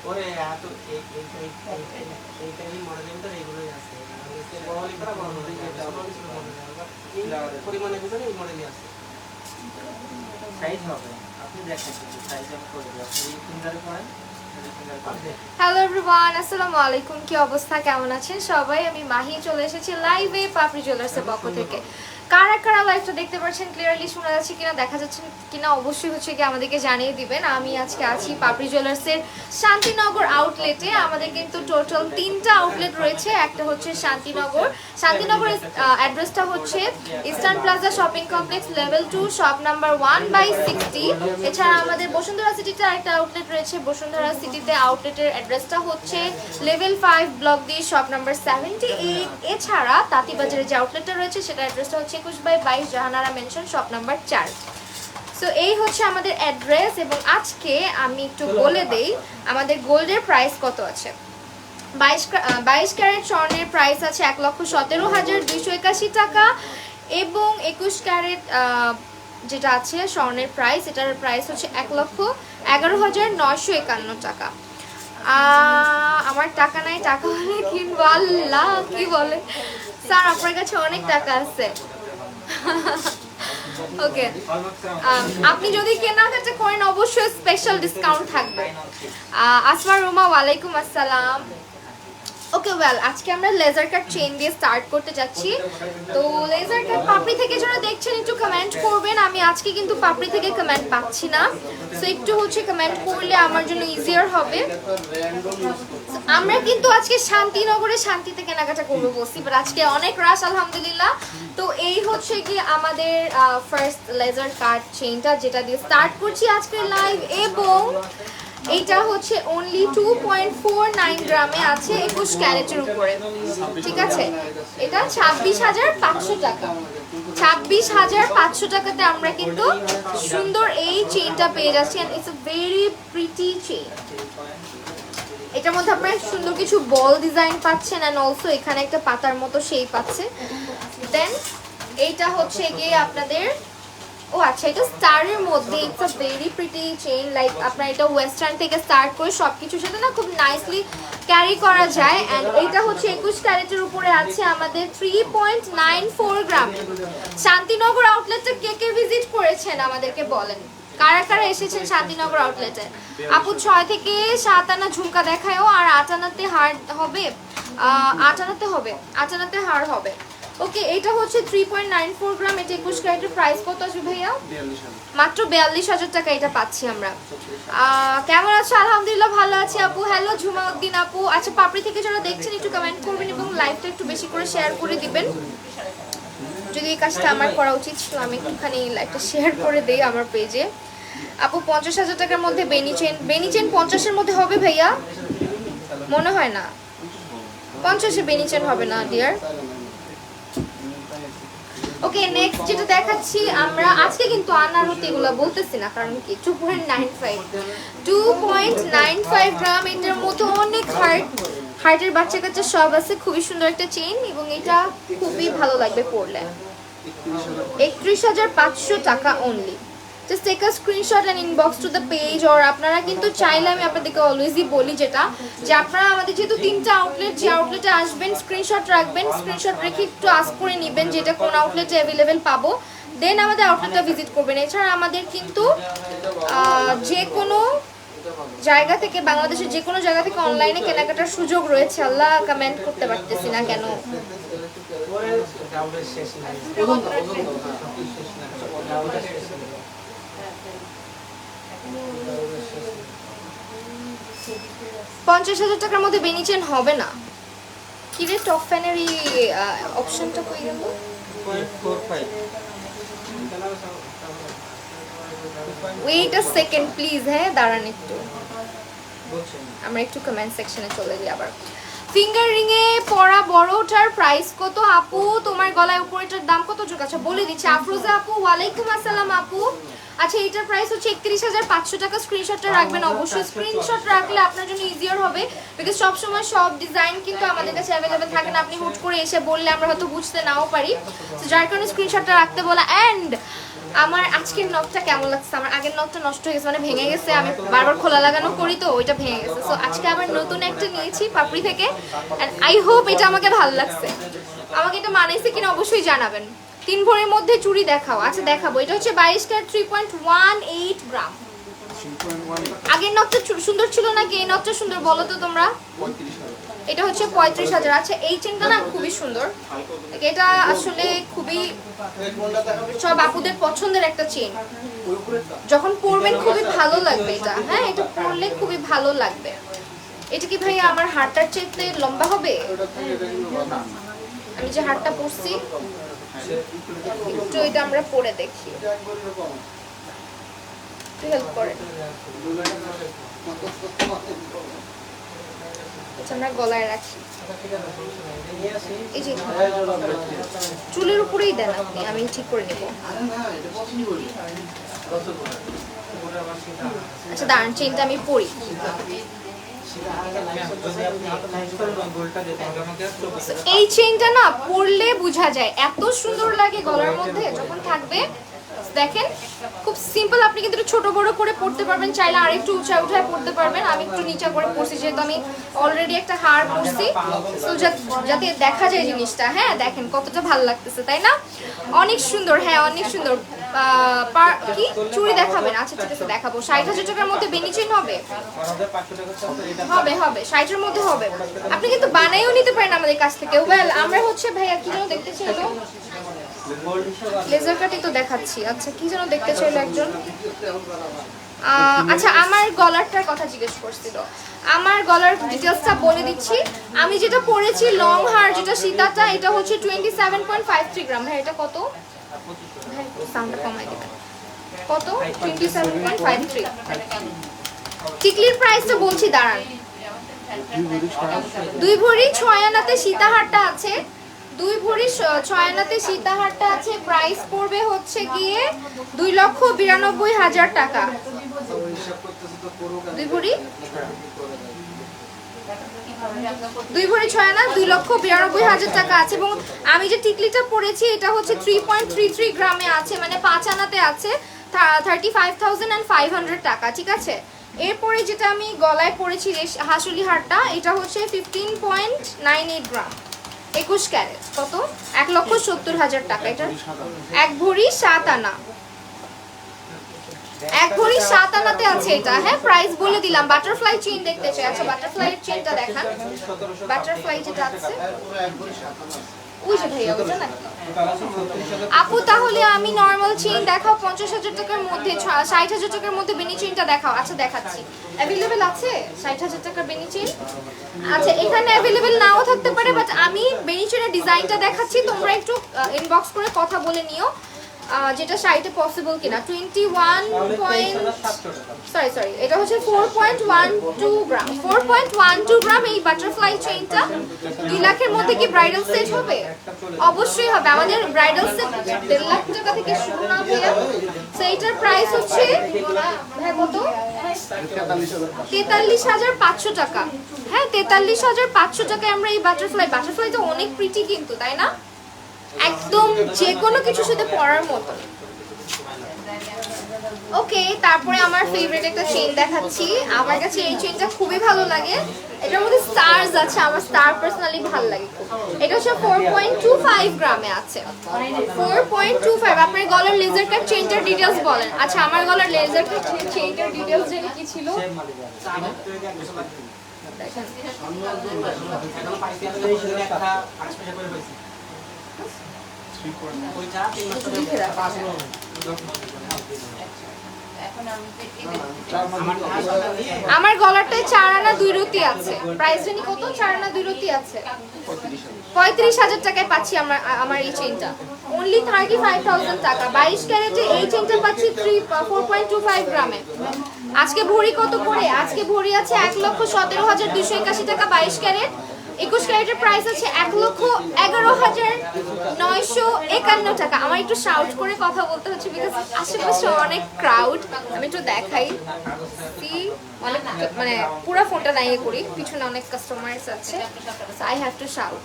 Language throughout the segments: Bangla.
ওরে এত এইটাই মডেলের ভিতরে এগুলোই আছে বহলি করা বড় মডেল পরিমাণে ভিতরে এই মডেলই আছে সাইজ হবে আপনি দেখেন সাইজ আমি করে দিই আপনি ফিঙ্গারে করেন। হ্যালো এভরিওয়ান, আসসালামু আলাইকুম। কি অবস্থা, কেমন আছেন সবাই? আমি মাহি চলে এসেছি লাইভে পাপড়ি জুয়েলার্সের পক্ষ থেকে। কারা কারা লাইভটা দেখতে পাচ্ছেন, ক্লিয়ারলি শোনা যাচ্ছে কিনা, দেখা যাচ্ছে কিনা অবশ্যই হচ্ছে কি আমাদেরকে জানিয়ে দিবেন। আমি আজকে আছি পাপড়ি জুয়েলার্সের শান্তিনগর আউটলেটে। আমাদের কিন্তু টোটাল 3টা আউটলেট রয়েছে। একটা হচ্ছে শান্তিনগর অ্যাড্রেসটা হচ্ছে eastern plaza shopping complex level 2 shop number 1/60। এছাড়া আমাদের বসুন্ধরা সিটিতে আরেকটা আউটলেট রয়েছে। বসুন্ধরা সিটিতে আউটলেটের অ্যাড্রেসটা হচ্ছে level 5 block D shop number 78। এছাড়া তাঁতিবাজারে যে আউটলেটটা রয়েছে সেটার অ্যাড্রেসটা হচ্ছে 21/22 Jahanara mention shop number 4। So এই হচ্ছে আমাদের অ্যাড্রেস। এবং আজকে আমি একটু বলে দেই আমাদের গোল্ডের প্রাইস কত আছে। 22 ক্যারেট স্বর্ণের প্রাইস আছে 1,17,281 টাকা এবং 21 ক্যারেট যেটা আছে স্বর্ণের প্রাইস, এটার প্রাইস হচ্ছে 1,11,951 টাকা। আমার টাকা নাই, টাকা হলে কিনবো। আল্লাহ কি বলে স্যার, আপনার কাছে অনেক টাকা আছে। ওকে, আপনি যদি কেনাকাটা করেন অবশ্যই স্পেশাল ডিসকাউন্ট থাকবে। আসমার রুমা, ওয়ালাইকুম আসসালাম। ওকে ওয়েল, আজকে আমরা লেজার কাট চেইন দিয়ে স্টার্ট করতে যাচ্ছি। তো লেজার কাট পাপড়ি থেকে যারা দেখছেন একটু কমেন্ট করবেন। আমি আজকে কিন্তু পাপড়ি থেকে কমেন্ট পাচ্ছি না, সো একটু হচ্ছে কমেন্ট করলে আমার জন্য ইজিয়ার হবে। আমরা কিন্তু আজকে শান্তিনগরে শান্তিতে কেনাকাটা করবো বলছি, বাট আজকে অনেক রাশ আলহামদুলিল্লাহ। তো এই হচ্ছে কি আমাদের ফার্স্ট লেজার কাট চেইনটা, যেটা দিয়ে স্টার্ট করছি আজকে লাইভ। এবং এইটা হচ্ছে অনলি 2.49 গ্রামে আছে, 21 ক্যারেটের উপরে। ঠিক আছে, এটা 26,500 টাকা। 26,500 টাকাতে আমরা কিন্তু সুন্দর এই চেইনটা পেয়ে যাচ্ছি। And it's a very pretty chain. এটার মধ্যে আপনারা সুন্দর কিছু বল ডিজাইন পাচ্ছেন এন্ড অলসো এখানে একটা পাতার মতো শেপ আছে। দেন এইটা হচ্ছে গিয়ে আপনাদের আচ্ছা, এটা স্টারের মধ্যে। It's a very pretty chain. Like আপনার এটা ওয়েস্টার্ন থেকে স্টার্ট করে সবকিছুর সাথে না খুব নাইসলি ক্যারি করা যায়। অ্যান্ড এটা হচ্ছে 21 ক্যারেটের উপরে আছে আমাদের 3.94 গ্রাম। শান্তিনগর আউটলেটে কে কে ভিজিট করেছেন আমাদেরকে বলেন, কারা কারা এসেছেন শান্তিনগর আউটলেটে। আপু 6 থেকে 7 আনা ঝুমকা দেখায়ও, আর 8 আনাতে হার হবে, 8 আনাতে হার হবে। ওকে, এটা হচ্ছে 3.94 গ্রাম। এটা 21 ক্যারেটের প্রাইস কত আছে ভাইয়া? মাত্র 42,000 টাকা এটা পাচ্ছি আমরা। কেমন আছো? আলহামদুলিল্লাহ ভালো আছি আপু। হ্যালো ঝুমাউদ্দিন আপু। আচ্ছা, পাপড়ি থেকে যারা দেখছেন একটু কমেন্ট করবেন এবং লাইভটা একটু বেশি করে শেয়ার করে দিবেন। যদি এই কাজটা আমার করা উচিত ছিল, আমি একটুখানি লাইভটা শেয়ার করে দেই আমার পেজে। আপু 50,000 টাকার মধ্যে বেনি চেন 50-এর মধ্যে হবে ভাইয়া? মনে হয় না 50-এ বেনি চেন হবে না ডিয়ার। ওকে, নেক্সট যেটা দেখাচ্ছি আমরা আজকে, কিন্তু আনারতে এগুলো বলতেছি না, কারণ কি 2.95 গ্রাম। এটার মধ্যে অনেক হার্টের বাচ্চা কাচ্চা সব আছে। খুবই সুন্দর একটা চেইন এবং এটা খুবই ভালো লাগবে পরলে। 31,500 টাকা only. Just take a screenshot and inbox to the page. আর আপনারা কিন্তু চাইলে, আমি আপনাদেরকে অলওয়েজই বলি যেটা, যে আপনারা আমাদের যেহেতু 3টা আউটলেট, যে আউটলেটে আসবেন স্ক্রিনশট রাখবেন, স্ক্রিনশট রেখে একটু আস্ক করে নেবেন যেটা কোন আউটলেটে অ্যাভেলেবেল পাবো, দেন আমাদের আউটলেটটা ভিজিট করবেন। এছাড়া আমাদের কিন্তু যে কোনো জায়গা থেকে, বাংলাদেশের যে কোনো জায়গা থেকে অনলাইনে কেনাকাটার সুযোগ রয়েছে। আল্লাহ, কমেন্ট করতে পারতেছি না কেন। পঞ্চাশ 50,000 টাকার মধ্যে বেনি চেন হবে না। কি রে, টপ ফ্যানের এই অপশনটা কই গেল? Wait a second please. হ্যাঁ দাঁড়ান একটু, আমরা একটু কমেন্ট সেকশনে চলে যাই আবার। ফিঙ্গার রিং এ পরা বড়টার প্রাইস কত আপু? তোমার গলায় উপরেটার দাম কত? যোগ আছে বলে দিচ্ছি। আফরোজা আপু, ওয়ালাইকুম আসসালাম আপু। আচ্ছা এটার প্রাইস হচ্ছে 31,500 টাকা। স্ক্রিনশটটা রাখবেন অবশ্যই, স্ক্রিনশট রাখলে আপনার জন্য ইজিয়ার হবে, বিকজ সবসময় সব ডিজাইন কিন্তু আমাদের কাছে অ্যাভেলেবেল থাকে না। আপনি হুট করে এসে বললে আমরা হয়তো বুঝতে নাও পারি, তো যার কারণে স্ক্রিনশটটা রাখতে বলা। অ্যান্ড আমার আজকের নখটা কেমন লাগছে? আমার আগের নখটা নষ্ট হয়ে গেছে, মানে ভেঙে গেছে, আমি বারবার খোলা লাগানো করি তো ওইটা ভেঙে গেছে। সো আজকে আবার নতুন একটা নিয়েছি পাপড়ি থেকে, অ্যান্ড আই হোপ এটা আমাকে ভালো লাগছে। আমাকে এটা মানাইছে কিনা অবশ্যই জানাবেন। 3 ভরির মধ্যে চুড়ি দেখাও। আচ্ছা দেখাবো, এটা হচ্ছে 22 ক্যারেট 3.18 গ্রাম। আগের নকটা সুন্দর ছিল নাকি এই নকটা সুন্দর বলো তো তোমরা? এটা হচ্ছে 35,000। আচ্ছা এই চেনটা না খুবই সুন্দর, এটা আসলে খুবই সব আপুদের পছন্দের একটা চেন, যখন পরবেন খুবই ভালো লাগবে এটা। হ্যাঁ এটা পরলে খুবই ভালো লাগবে। এটা কি ভাই আমার হাতটার চেয়ে লম্বা হবে? আমি যে হাতটা পরছি একটু এটা আমরা পরে দেখি, একটু হেল্প করে। আচ্ছা আমরা গলায় রাখি, এই যে চুলের উপরেই দেন আপনি, আমি ঠিক করে নেব। আচ্ছা দাঁড়ান, চেনটা আমি পরি। এই চেইনটা না পরলে বোঝা যায়, এত সুন্দর লাগে গলার মধ্যে যখন থাকবে। দেখেন খুব সিম্পল, আপনি কিন্তু ছোট বড় করে পড়তে পারবেন, চাইলে আর একটু উঁচা উঠায় পড়তে পারবেন। আমি একটু নিচা করে পড়ছি যেহেতু আমি অলরেডি একটা হার পরছি, তো যাতে দেখা যায় জিনিসটা। হ্যাঁ দেখেন কতটা ভালো লাগতেছে তাই না? অনেক সুন্দর, হ্যাঁ অনেক সুন্দর। কি চুড়ি দেখাবেন? আচ্ছা ঠিক আছে দেখাবো। 60,000 টাকার মধ্যে বেনি চেইন হবে? হবে হবে 60-এর মধ্যে হবে। আপনি কিন্তু বানাইও নিতে পারেন আমাদের কাছ থেকে। ওয়েল আমরা হচ্ছে ভাইয়া কি যেন দেখতে চাইলো, লেজার কাটই তো দেখাচ্ছি। আচ্ছা কি যেন দেখতে চাইলো একজন। আচ্ছা আমার গলারটার কথা জিজ্ঞেস করছিল, আমার গলার ডিটেলসটা বলে দিচ্ছি। আমি যেটা পরেছি লং হার, যেটা সীতাটা, এটা হচ্ছে 27.53 গ্রাম। হ্যাঁ এটা কত? হ্যাঁ সাউন্ডটা কমাই দিবেন। কত? 27.53। টিকলির প্রাইসটা বলছি দাঁড়ান। 2 ভরি 6 আনাতে সীতাহারটা আছে, 2 ভরি 6 আনাতে সীতাহারটা আছে। প্রাইস পড়বে হচ্ছে গিয়ে 2,92,000 টাকা। 2 ভরি 6 আনা 2,92,000 টাকা আছে। এবং আমি যে টিকলিটা পরেছি এটা হচ্ছে 3.33 গ্রামে আছে, মানে 5 আনাতে আছে 35,500 টাকা। ঠিক আছে, এরপরে যেটা আমি গলায় পরেছি হাসুলি হারটা, এটা হচ্ছে 15.98 গ্রাম, 21 ক্যারেট। কত? 1,70,000 টাকা। এটা 1 ভরি 7 আনা, 1 ভরি 7 আনাতে আছে এটা। হ্যাঁ প্রাইস বলে দিলাম। বাটারফ্লাই চেইন দেখতে চাই? আচ্ছা বাটারফ্লাইয়ের চেইনটা দেখান। বাটারফ্লাই যেটা আছে ওই যে ভাইয়া ওটা নাকি আপু? তাহলে আমি নরমাল চেইন দেখাও 50,000 টাকার মধ্যে, 60,000 টাকার মধ্যে বেনি চেইনটা দেখাও। আচ্ছা দেখাচ্ছি। অ্যাভেলেবেল আছে 60,000 টাকার বেনি চেইন? আচ্ছা এখানে অ্যাভেলেবেল নাও থাকতে পারে, বাট আমি বেনি চেইনের ডিজাইনটা দেখাচ্ছি, তোমরা একটু ইনবক্স করে কথা বলে নিও যেটা সাইটে পসিবল কিনা। 21 এটা হচ্ছে 4.12 গ্রাম, 4.12 গ্রাম এই বাটারফ্লাই চেইনটা। 2 লাখের মধ্যে কি ব্রাইডাল সেট হবে? অবশ্যই হবে। আমাদের ব্রাইডাল সেট 1.5 লাখ টাকা থেকে শুরু না ভাইয়া। সো এইটার প্রাইস হচ্ছে হ্যাঁ কত? 43,500 টাকা। হ্যাঁ 43,500 টাকায় আমরা এই বাটারফ্লাইটা অনেক প্রিটি কিন্তু তাই না? একদম যে কোনো কিছুর সাথে পরার মতো। ওকে তারপরে আমার ফেভারিট একটা চেইন দেখাচ্ছি। আমার কাছে এই চেইনটা খুবই ভালো লাগে, এটার মধ্যে স্টারস আছে, আমার স্টার পার্সোনালি ভালো লাগে খুব। এটা হচ্ছে 4.25 গ্রামে আছে, 4.25। আপনার গলার লেজার কাট চেইনটার ডিটেইলস বলেন। আচ্ছা আমার গলার লেজার কাট চেইনটার ডিটেইলস জানি কি ছিল দেখেন। আমার গলারটায় 4 আনা 2 রতি আছে। প্রাইস জানি কত? 4 আনা 2 রতি আছে, 35,000 টাকায় পাচ্ছি আমার এই চেইনটা। অনলি 35,000 টাকা। 22 ক্যারেটে এই চেইনটা পাচ্ছি 4.25 গ্রামে। আজকে ভরি কত করে? আজকে ভরি আছে 1,17,281 টাকা 22 ক্যারেট। 21 ক্যারেটের প্রাইস আছে 1,11,951 টাকা। আমার একটু শাউট করে কথা বলতে হচ্ছে বিকজ আশেপাশে অনেক ক্রাউড। আমি একটু দেখাই, অনেক মানে পুরো ফোনটা নাই করি, পিছনে অনেক কাস্টমার্স আছে, so I have to shout.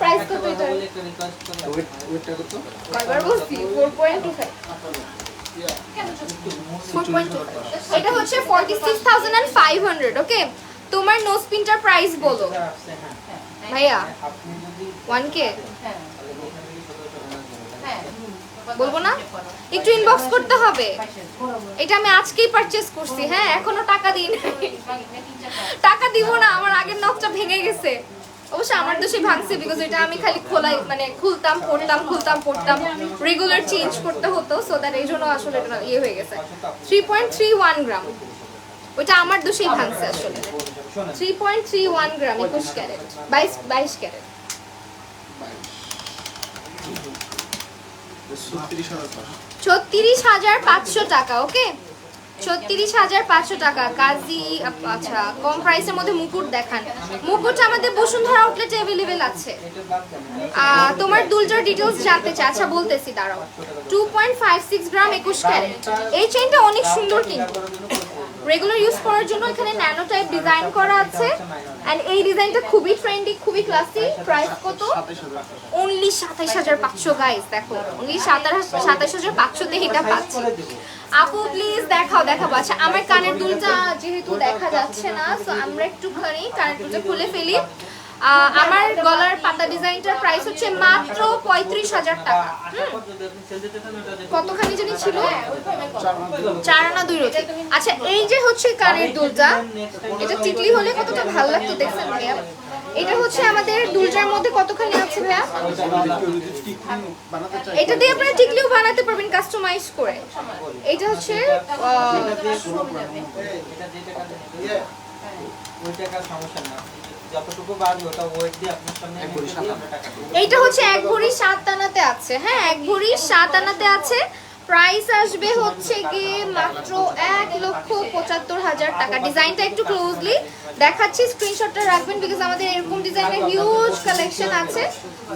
Price কত এটা? কয়বার বলছি? 4.25। 4.25 এটা হচ্ছে 46,500। ওকে, তোমার নোজ পিনটার প্রাইস বলো ভাইয়া। 1K বলবো না, একটু ইনবক্স করতে হবে। এটা আমি আজকেই পারচেজ করছি, হ্যাঁ এখনো টাকা দিই নাই। টাকা দিব না, আমার আগের নখটা ভেঙে গেছে। অবশ্য আমার দোষে ভাঙছে বিকজ এটা আমি খালি খোলাই মানে খুলতাম পড়তাম রেগুলার চেঞ্জ করতে হতো, সো দ্যাট এই জন্য আসলে এটা ইয়ে হয়ে গেছে। 3.31 গ্রাম, ওইটা আমার দোষেই ভাঙছে আসলে। 3.31 গ্রাম 21 ক্যারেট, 22 ক্যারেট। 36,500 টাকা। ওকে, 36,500 টাকা। কাজী আচ্ছা, কম প্রাইসের মধ্যে মুকুট দেখান। মুকুট আমাদের বসুন্ধরা আউটলেটে अवेलेबल আছে। তোমার দুলজার ডিটেইলস জানতে চাই? আচ্ছা বলতেছি, দাঁড়াও। 2.56 গ্রাম 21 ক্যারেট। এই চেইনটা অনেক সুন্দর কিন্তু রেগুলার ইউজ করার জন্য এখানে ন্যানো টাইপ ডিজাইন করা আছে এন্ড এই ডিজাইনটা খুবই ট্রেন্ডি, খুবই ক্লাসি। প্রাইস কত? Only 27,500 guys. দেখো অনলি 27,500 তে এটা পাচ্ছি। আপু প্লিজ দেখাবো। আচ্ছা আমার কানের দুলটা যেহেতু দেখা যাচ্ছে না, সো আমরা একটুখানি কানের দুলটা খুলে ফেলি। আমার গলার পাতা ডিজাইনটার প্রাইস হচ্ছে মাত্র 35,000 টাকা। কতখানি জানি ছিল? 4 আনা 2 রতি। আচ্ছা এই যে হচ্ছে কানের দুলটা, এটা টিকলি হলে কতটা ভালো লাগতো দেখছেন ভাইয়া? এটা হচ্ছে আমাদের দুলটার মধ্যে কতখানি আছে ভাইয়া? এটা দিয়ে আপনারা টিকলিও বানাতে পারবেন কাস্টমাইজ করে। এটা হচ্ছে এইটা হচ্ছে 1 ভরি 7 আনাতে আছে। হ্যাঁ 1 ভরি 7 আনাতে আছে। প্রাইস আসবে হচ্ছে কি মাত্র 1,75,000 টাকা। ডিজাইনটা একটু ক্লোজলি দেখাচ্ছি, স্ক্রিনশটটা রাখবেন বিকজ আমাদের এরকম ডিজাইনের হিউজ কালেকশন আছে।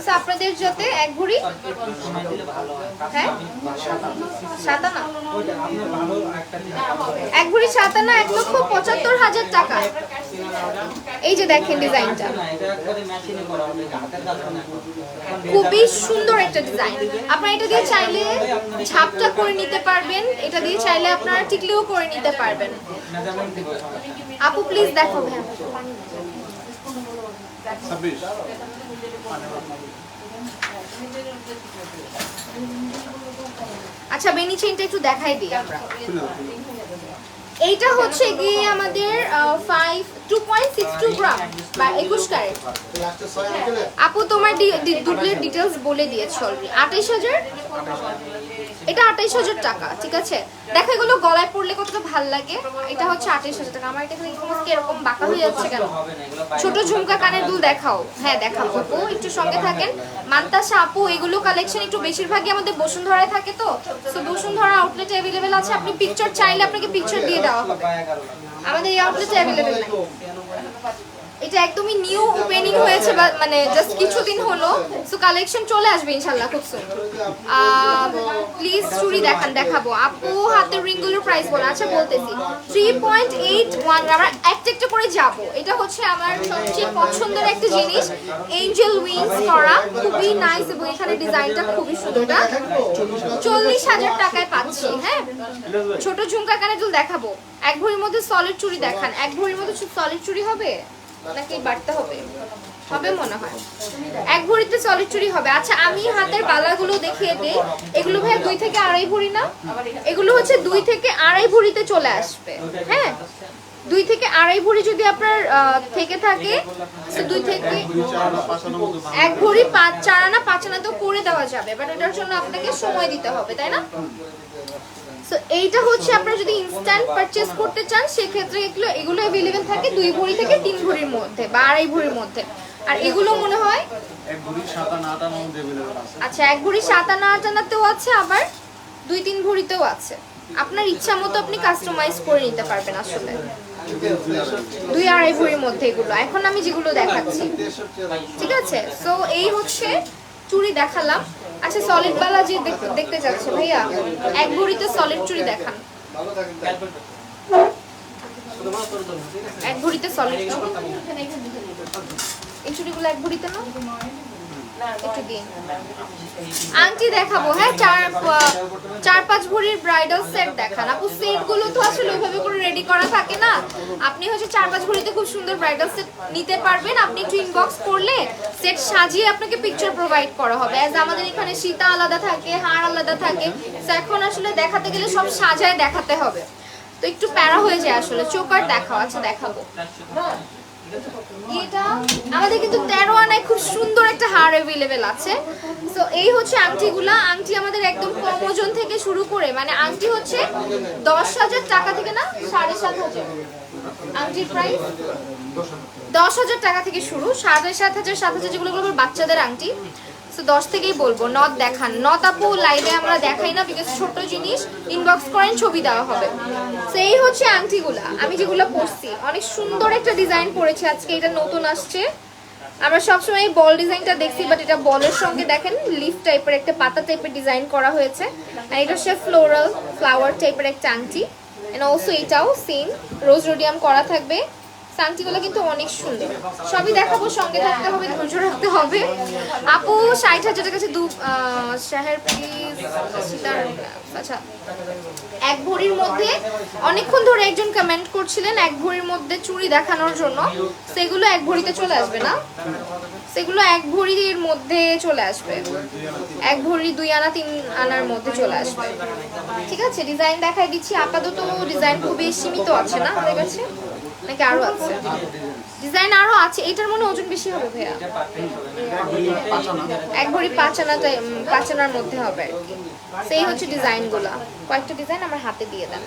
সো আপনাদের যাতে 1 ভরি হ্যাঁ 7 আনা 1 ভরি 7 আনা 1,75,000 টাকা। এই যে দেখেন ডিজাইনটা খুবই সুন্দর একটা ডিজাইন। আপনারা এটা দিয়ে চাইলে ঝাপটা করে নিতে পারবেন, এটা দিয়ে চাইলে আপনারা টিকলিও করে নিতে পারবেন। আপু প্লিজ দেখো ভাই। আচ্ছা বেনি চেইনটা একটু দেখাই দিই আমরা। এইটা হচ্ছে গিয়ে আমাদের 2.62 গ্রাম বা 21 ক্যারেট। আপু তোমার দুধের ডিটেইলস বলে দিয়েছো অলরেডি। 28,000, এটা 28,000 টাকা। ঠিক আছে, দেখো এগুলো গলায় পরলে কতটা ভালো লাগে। এটা হচ্ছে 28,000 টাকা। আমার এটা এরকম বাঁকা হয়ে যাচ্ছে কেন? ছোট ঝুমকা কানের দুল দেখাও। হ্যাঁ দেখাবো আপু, একটু সঙ্গে থাকেন। মান্তাসা আপু এগুলো কালেকশন একটু বেশিরভাগই আমাদের বসুন্ধরায় থাকে, তো সো বসুন্ধরা আউটলেটে अवेलेबल আছে। আপনি পিকচার চাইলে আপনাকে পিকচার দিয়ে দেওয়া হবে। আমাদের এই আউটলেটে अवेलेबल নাই। এটা একদমই নিউ ওপেনিং হয়েছে, মানে জাস্ট কিছুদিন হলো, সো কালেকশন চলে আসবে ইনশাআল্লাহ খুব সুন। প্লিজ চুড়ি দেখাবো। আপু হাতের রিংগুলোর প্রাইস বলো। আচ্ছা বলতেছি 3.81। আমরা একটা একটা করে যাব। এটা হচ্ছে আমার সবচেয়ে পছন্দের একটা জিনিস, এঞ্জেল উইংস করা, খুবই নাইস এবং এখানে ডিজাইনটা খুবই সুন্দর। 40,000 টাকায় পাচ্ছি। হ্যাঁ ছোট ঝুমকা কানের দুল দেখাবো। 1 ভরির মধ্যে সলিড চুড়ি দেখান। 1 ভরির মধ্যে সলিড চুড়ি হবে নাকি বাড়তে হবে? হবে মনে হয় 1 ভরিতে সলিড চুড়ি হবে। আচ্ছা আমি হাতের বালাগুলো দেখিয়ে দেই। এগুলো ভাই 2 থেকে 2.5 ভরি না, এগুলো হচ্ছে 2 থেকে 2.5 ভরিতে চলে আসবে। হ্যাঁ 2 থেকে 2.5 ভরি যদি আপনার থেকে থাকে, 2 থেকে 1 ভরি 4 আনা 5 আনা তো করে দেওয়া যাবে, বাট এটার জন্য আপনাকে সময় দিতে হবে, তাই না? সো এইটা হচ্ছে আপনারা যদি ইনস্ট্যান্ট পারচেজ করতে চান সেক্ষেত্রে এগুলো अवेलेबल থাকে 2 ভরি থেকে 3 ভরির মধ্যে বা 2.5 ভরির মধ্যে। আর এগুলো মনে হয় 1 ভরি 7 আনা 8 আনা মধ্যে अवेलेबल আছে। আচ্ছা 1 ভরি 7 আনা 8 আনাতেও আছে, আবার 2-3 ভরিতেও আছে। আপনার ইচ্ছা মতো আপনি কাস্টমাইজ করে নিতে পারবেন আসলে। 2-2.5 ভরির মধ্যে এগুলো এখন আমি যেগুলো দেখাচ্ছি, ঠিক আছে? সো এই হচ্ছে চুড়ি দেখালাম। আচ্ছা সলিড বালা যে দেখতে যাচ্ছে ভাইয়া, 1 ভরিতে সলিড চুড়ি দেখান। 1 ভরিতে সলিড চুড়ি, এই চুড়িগুলো 1 ভরিতে না একটু দিন। আংটি দেখাবো, হ্যাঁ 4-5 ভরির ব্রাইডাল সেট দেখান আপু। সেটগুলো তো আসলে ওইভাবে করে রেডি করা থাকে না, আপনি হচ্ছে 4-5 ভরিতে খুব সুন্দর ব্রাইডাল সেট নিতে পারবেন। আপনি একটু ইনবক্স করলে সেট সাজিয়ে আপনাকে পিকচার প্রোভাইড করা হবে। অ্যাজ আমাদের এখানে সীতা আলাদা থাকে, হার আলাদা থাকে, তো এখন আসলে দেখাতে গেলে সব সাজায় দেখাতে হবে, তো একটু প্যারা হয়ে যায় আসলে। চোকার দেখাও, আচ্ছা দেখাবো। এটা আমাদের কিন্তু 13 আনায় খুব সুন্দর একটা হার अवेलेबल আছে। সো এই হচ্ছে আংটিগুলা। আংটি আমাদের একদম কম ওজন থেকে শুরু করে, মানে আংটি হচ্ছে 10,000 টাকা থেকে না 7,500, আংটির প্রাইস 10,000 টাকা থেকে শুরু, 7,500 7,000 যেগুলো বাচ্চাদের আংটি। সো 10 থেকেই বলবো। নথ দেখান। নথ আপু লাইভে আমরা দেখাই না, বিকজ ছোট জিনিস, ইনবক্স করেন ছবি দেওয়া হবে। সো এই হচ্ছে আংটিগুলা আমি যেগুলো পরছি। অনেক সুন্দর একটা ডিজাইন পরেছি আজকে, এটা নতুন আসছে। আমরা সবসময় এই বল ডিজাইনটা দেখছি, বাট এটা বলের সঙ্গে দেখেন লিফ টাইপের একটা পাতা টাইপের ডিজাইন করা হয়েছে। আর এটা হচ্ছে ফ্লোরাল ফ্লাওয়ার টাইপের একটা আংটি। এন্ড অলসো এটাও সেম রোজ রোডিয়াম করা থাকবে। আংটিগুলো কিন্তু অনেক সুন্দর, সবই দেখাবো, সঙ্গে থাকতে হবে, ধৈর্য রাখতে হবে। আপু 60,000 টাকা কাছে শাহের প্লিজ। আচ্ছা 1 ভরির মধ্যে অনেকক্ষণ ধরে একজন কমেন্ট করছিলেন 1 ভরির মধ্যে চুড়ি দেখানোর জন্য, সেগুলো 1 ভরিতে চলে আসবে না, সেগুলো 1 ভরির মধ্যে চলে আসবে, 1 ভরি 2 আনা 3 আনার মধ্যে চলে আসবে, ঠিক আছে? ডিজাইন দেখাই দিচ্ছি। আপাতত ডিজাইন খুবই সীমিত আছে না আমাদের কাছে, নাকি আরো আছে? ডিজাইন আরো আছে। এটার মনে ওজন বেশি হবে ভাইয়া, 1 ভরি 5 আনার মধ্যে হবে আর কি। সেই হচ্ছে ডিজাইনগুলো, কয়েকটা ডিজাইন আমার হাতে দিয়ে দেন।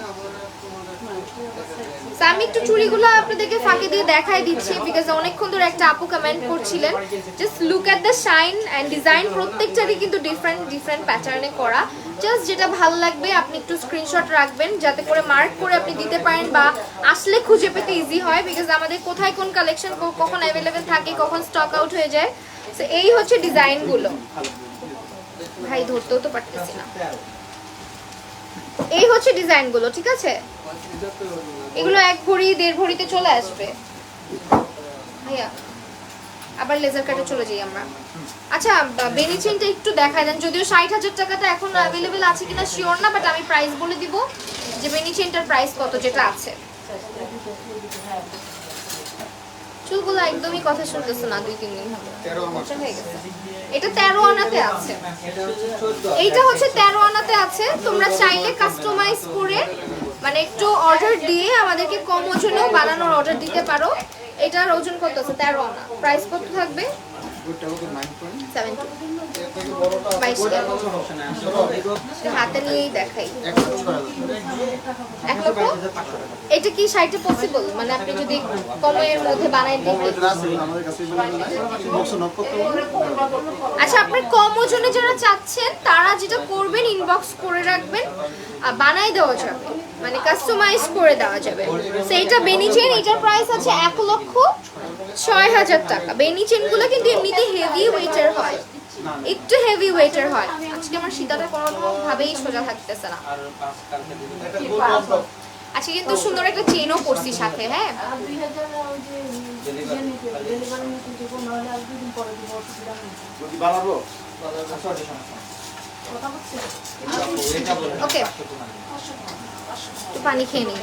আমি একটু চুড়িগুলো আপনাদেরকে ফাঁকে দিয়ে দেখাই দিচ্ছি, বিকজ অনেকক্ষণ ধরে একটা আপু কমেন্ট করছিলেন। Just look at the shine and design, প্রত্যেকটারই কিন্তু ডিফারেন্ট প্যাটার্নে করা। জাস্ট যেটা ভালো লাগবে আপনি একটু স্ক্রিনশট রাখবেন, যাতে করে মার্ক করে আপনি দিতে পারেন বা আসলে খুঁজে পেতে ইজি হয়, বিকজ আমাদের কোথায় কোন কালেকশন কখন অ্যাভেলেবেল থাকে, কখন স্টক আউট হয়ে যায়। সো এই হচ্ছে ডিজাইনগুলো। ভাই ধরতেও তো পারতেছি না। এই হচ্ছে ডিজাইনগুলো, ঠিক আছে? এগুলো 1 ভরি 1.5 ভরিতে চলে আসবে ভাইয়া। আবার লেজার কাটে চলে যাই আমরা। আচ্ছা বেনি চেনটা একটু দেখাই দেন, যদিও 60,000 টাকাটা এখন অ্যাভেলেবেল আছে কিনা শিওর না, বাট আমি প্রাইস বলে দিব যে বেনি চেনটার প্রাইস কত যেটা আছে। চুলগুলো একদমই কথা শুনতেছে না 2-3 দিন হবে, হয়ে গেছে। এটা 13 আনাতে আছে, এইটা হচ্ছে 13 আনাতে আছে। তোমরা চাইলে কাস্টমাইজ করে মানে একটু অর্ডার দিয়ে আমাদেরকে কম ওজনেও বানানোর অর্ডার দিতে পারো। এটার ওজন কত আছে? 13 আনা। প্রাইস কত থাকবে? 22 হাতে নিয়েই দেখাই। 1 লক্ষ। এটা কি সাইটে পসিবল? মানে আপনি যদি কমের মধ্যে বানাই দিতে। আচ্ছা আপনার কম ওজনে যারা চাচ্ছেন তারা যেটা করবেন, ইনবক্স করে রাখবেন, বানাই দেওয়া যাবে, মানে কাস্টমাইজ করে দেওয়া যাবে। সেইটা বেনি চেন, এটার প্রাইস আছে 1,06,000 টাকা। বেনি চেনগুলো কিন্তু এমনিতে হেভি ওয়েটের হয়, একটু হেভি ওয়েটের হয়। আজকে আমার সীতাটা কোনোভাবেই সোজা থাকতেছে না। আচ্ছা কিন্তু সুন্দর একটা চেনও পরছি সাথে, হ্যাঁ। ওকে তো পানি খেয়ে নিই।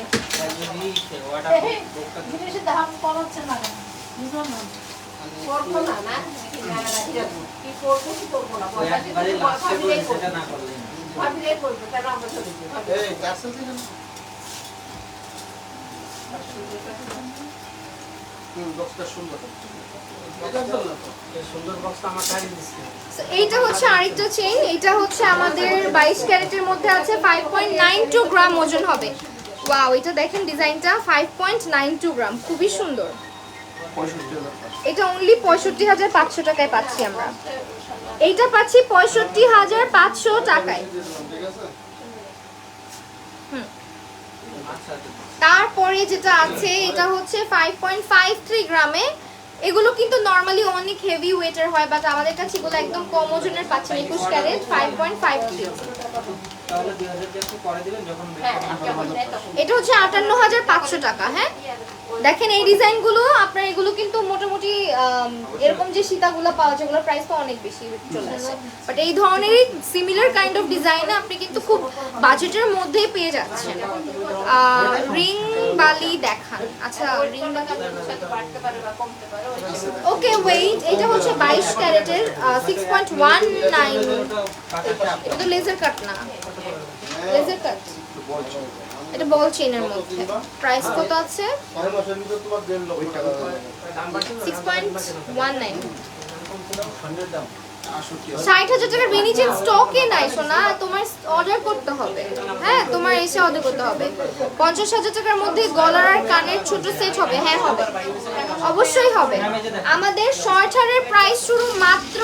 এইটা হচ্ছে আরেকটা চেইন। এটা হচ্ছে আমাদের 22 ক্যারেটের মধ্যে আছে, 5.92 গ্রাম ওজন হবে। ওয়াও, এটা দেখেন ডিজাইনটা, 5.92 গ্রাম, খুবই সুন্দর। এটা অনলি 65,500 টাকায় পাচ্ছি আমরা। এইটা পাচ্ছি 65,500 টাকায়। তারপরে যেটা আছে এটা হচ্ছে 5.53 গ্রামে। এগুলো কিন্তু নরমালি অনেক হেভি ওয়েটের হয়, বাট আমাদের কাছে এগুলো একদম কম ওজনের পাচ্ছেন। 21 ক্যারেট 5.53। তাহলে 2000 টাকা পরে দিবেন যখন এটা হচ্ছে 58,500 টাকা। হ্যাঁ, দেখেন এই ডিজাইনগুলো আপনার, এগুলো কিন্তু মোটামুটি এরকম যে সীতাগুলো পাওয়া যায় ওগুলোর প্রাইস তো অনেক বেশি চলে আসে, বাট এই ধরনেরই সিমিলার কাইন্ড অফ ডিজাইন আপনি কিন্তু খুব বাজেটের মধ্যেই পেয়ে যাচ্ছেন। রিং বালি দেখান। আচ্ছা, রিং বালি ওকে ওয়েট, এটা হচ্ছে 22 ক্যারেটের 6.19। এটা তো লেজার কাট না, লেজার কাট, এটা বল চেইনের মধ্যে। প্রাইস কত আছে? 6.19। 60,000 টাকার বেনি চেইন স্টকে নাই সোনা, তোমার অর্ডার করতে হবে। হ্যাঁ, তোমার এসে অর্ডার করতে হবে। 50,000 টাকার মধ্যে গলার আর কানের ছোট সেট হবে। হ্যাঁ হবে, অবশ্যই হবে। আমাদের শর্ট হারের প্রাইস শুরু মাত্র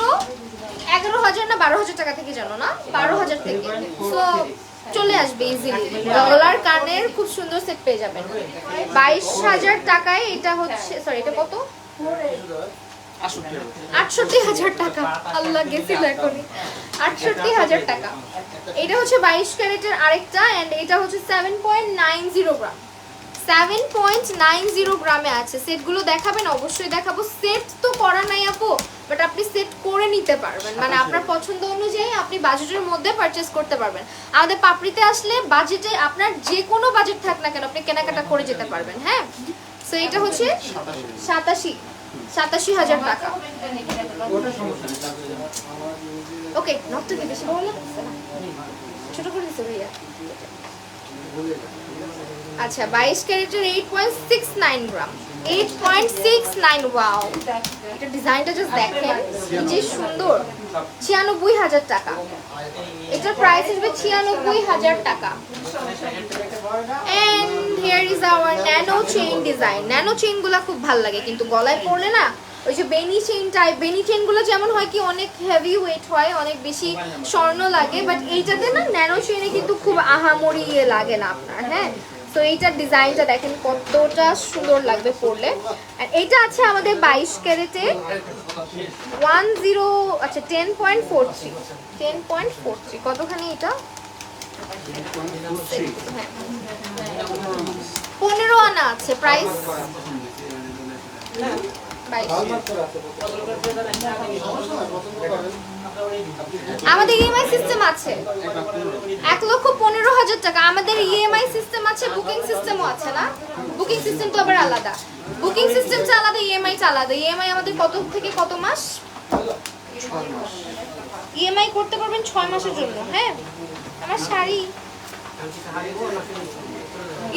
11,000 না 12,000 টাকা থেকে, জানো না? 12,000 থেকে। সো চলে আসবে ইজিলি। ডলার কানের খুব সুন্দর সেট পেয়ে যাবেন 22,000 টাকায়। এটা হচ্ছে, সরি এটা কত? 68,000 টাকা। আল্লাহ গেছিল এখনই। 68,000 টাকা। এটা হচ্ছে 22 ক্যারেটের আরেকটা, এন্ড এটা হচ্ছে 7.90 গ্রাম। 7.90 গ্রামে আছে। সেটগুলো দেখাবেন? অবশ্যই দেখাবো। সেট তো করা নাই আপু, বাট আপনি সেট করে নিতে পারবেন, মানে আপনার পছন্দ অনুযায়ী আপনি বাজেটের মধ্যে পারচেজ করতে পারবেন। আমাদের পাপড়িতে আসলে বাজেটে আপনার যে কোনো বাজেট থাক না কেন আপনি কেনাকাটা করে যেতে পারবেন। হ্যাঁ, সো এটা হচ্ছে 87,000 টাকা। ওকে, নকটা কি বেশি বড় লাগছে না? ছোট করে দিছে ভাইয়া। আচ্ছা, 22 ক্যারেটের 8.69 গ্রাম। 8.69। ওয়াও, এটা ডিজাইনটা জাস্ট দেখেন, যে সুন্দর। 96,000 টাকা। এটার প্রাইস আসবে 96,000 টাকা। And here is our nano chain design. Nano চেইনগুলো খুব ভালো লাগে কিন্তু গলায় পরলে না, ওই যে বেনি চেইন টাইপ, বেনি চেইনগুলো যেমন হয় কি অনেক হেভি ওয়েট হয়, অনেক বেশি স্বর্ণ লাগে, বাট এইটাতে না ন্যানো চেইনে কিন্তু খুব আহামরি লাগে না আপনার। হ্যাঁ, তো এইটার ডিজাইনটা দেখেন কতটা সুন্দর লাগবে পরলে। আর এইটা আছে আমাদের 22 ক্যারেটে 10 10.43 কতখানি এটা? 15 আনা আছে প্রাইস। আমাদের ইএমআই সিস্টেম আছে 1,15,000 টাকা। আমাদের ইএমআই সিস্টেম আছে, বুকিং সিস্টেমও আছে না? বুকিং সিস্টেম তো আবার আলাদা, বুকিং সিস্টেমটা আলাদা, ইএমআইটা আলাদা। ইএমআই আমাদের কত থেকে কত মাস ইএমআই করতে পারবেন? 6 মাসের জন্য। হ্যাঁ, আমার শাড়ি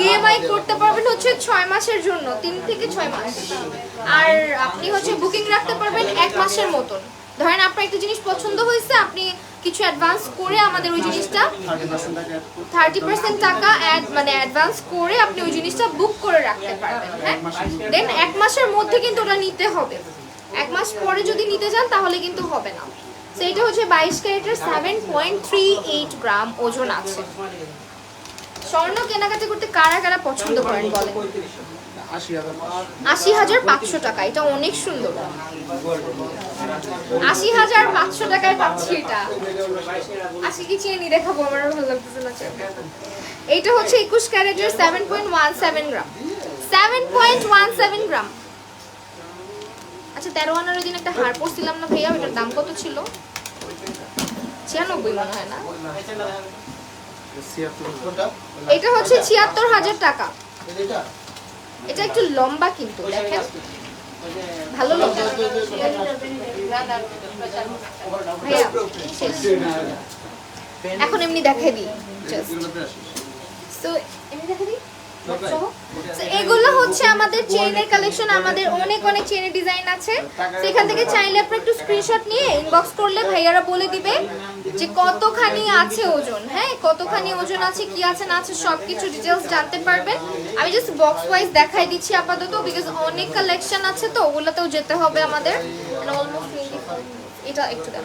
ইএমআই করতে পারবেন হচ্ছে 6 মাসের জন্য, 3 থেকে 6 মাস। আর আপনি হচ্ছে বুকিং রাখতে পারবেন 1 মাসের মতন। ধরেন আপনার একটা জিনিস পছন্দ হয়েছে, আপনি কিছু অ্যাডভান্স করে আমাদের ওই জিনিসটা 30% টাকা মানে অ্যাডভান্স করে আপনি ওই জিনিসটা বুক করে রাখতে পারবেন। হ্যাঁ, দেন 1 মাসের মধ্যে কিন্তু ওটা নিতে হবে। 1 মাস পরে যদি নিতে যান তাহলে কিন্তু হবে না। তো এটা হচ্ছে 22 ক্যারেটের 7.38 গ্রাম ওজন আছে। স্বর্ণ কেনাকাটা করতে কারা কারা পছন্দ করেন বলেন? 80,500 টাকা। এটা অনেক সুন্দর। 80,500 টাকায় পাচ্ছি এটা। 80 কি চিনি দেখাবো, আমার ভালো লাগতেছে না। এইটা হচ্ছে 21 ক্যারেটের 7.17 গ্রাম। 7.17 গ্রাম। আচ্ছা, 13 আনার দিন একটা হার পরছিলাম না ভাইয়া, ওটার দাম কত ছিল? 96 মনে হয় না? এটা হচ্ছে 76,000 টাকা। এটা একটু লম্বা কিন্তু দেখেন, ভালো লাগছে। ভাইয়া এখন এমনি দেখাই দিই, তো এমনি দেখাই দিই। এগুলো হচ্ছে আমাদের চেইনের কালেকশন। আমাদের অনেক অনেক চেইনের ডিজাইন আছে, সেখান থেকে চাইলে আপনি একটু স্ক্রিনশট নিয়ে ইনবক্স করলে ভাইয়ারা বলে দিবে যে কতখানি আছে ওজন। হ্যাঁ, কতখানি ওজন আছে, কি আছে না আছে সবকিছু ডিটেইলস জানতে পারবেন। আমি জাস্ট বক্স ওয়াইজ দেখাই দিচ্ছি আপাতত, বিকজ অনেক কালেকশন আছে তো ওগুলোতেও যেতে হবে আমাদের। অলমোস্ট এটা একটু দেন।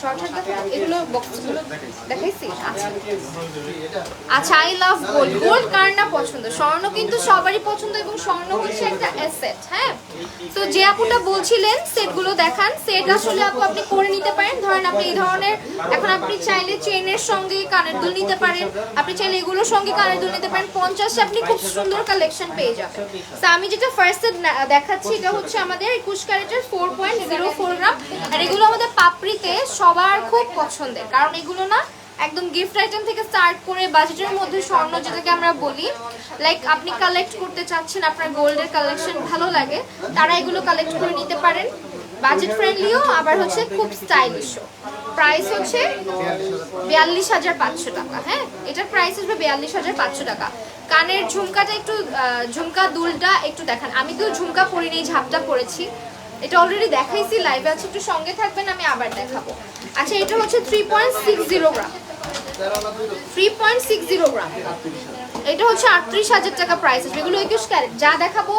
শর্ট হাত দেখাবো, এগুলো বক্সগুলো দেখাইছি। আচ্ছা আই লাভ গোল্ড। গোল্ড কার না পছন্দ, স্বর্ণ কিন্তু সবারই পছন্দ এবং স্বর্ণ হচ্ছে একটা অ্যাসেট। হ্যাঁ, তো যে আপুটা বলছিলেন সেটগুলো দেখান। সেট আসলে আপু আপনি করে নিতে পারেন, ধরেন আপনি এই ধরনের, এখন আপনি চাইলে চেইনের সঙ্গে কানের দুল নিতে পারেন, আপনি চাইলে এগুলোর সঙ্গে কানের দুল নিতে পারেন। 50-এ আপনি খুব সুন্দর কালেকশন পেয়ে যাবেন। তো আমি যেটা ফার্স্ট দেখাচ্ছি এটা হচ্ছে আমাদের 21 ক্যারেটের 4.04 গ্রাম। আর এগুলো আমাদের পাপড়িতে সবার খুব পছন্দের, কারণ এগুলো না একদম গিফট আইটেম থেকে স্টার্ট করে বাজেটের মধ্যে স্বর্ণ যেটাকে আমরা বলি, লাইক আপনি কালেক্ট করতে চাচ্ছেন, আপনার গোল্ডের কালেকশন ভালো লাগে, তারা এগুলো কালেক্ট করে নিতে পারেন। বাজেট ফ্রেন্ডলিও আবার হচ্ছে খুব স্টাইলিশও। প্রাইস হচ্ছে 42,500 টাকা। হ্যাঁ, এটার প্রাইস আসবে 42,500 টাকা। কানের ঝুমকাটা একটু ঝুমকা দুলটা একটু দেখান। আমি তো ঝুমকা পরিনি, ঝাপটা পরেছি, এটা অলরেডি দেখাইছি লাইভে আছে, একটু সঙ্গে থাকবেন, আমি আবার দেখাবো। আচ্ছা, এটা হচ্ছে 3.60 গ্রাম, 3.60 গ্রাম। এটা হচ্ছে 38,000 টাকা প্রাইস আসবে। এগুলো 21 ক্যারেট, যা দেখাবো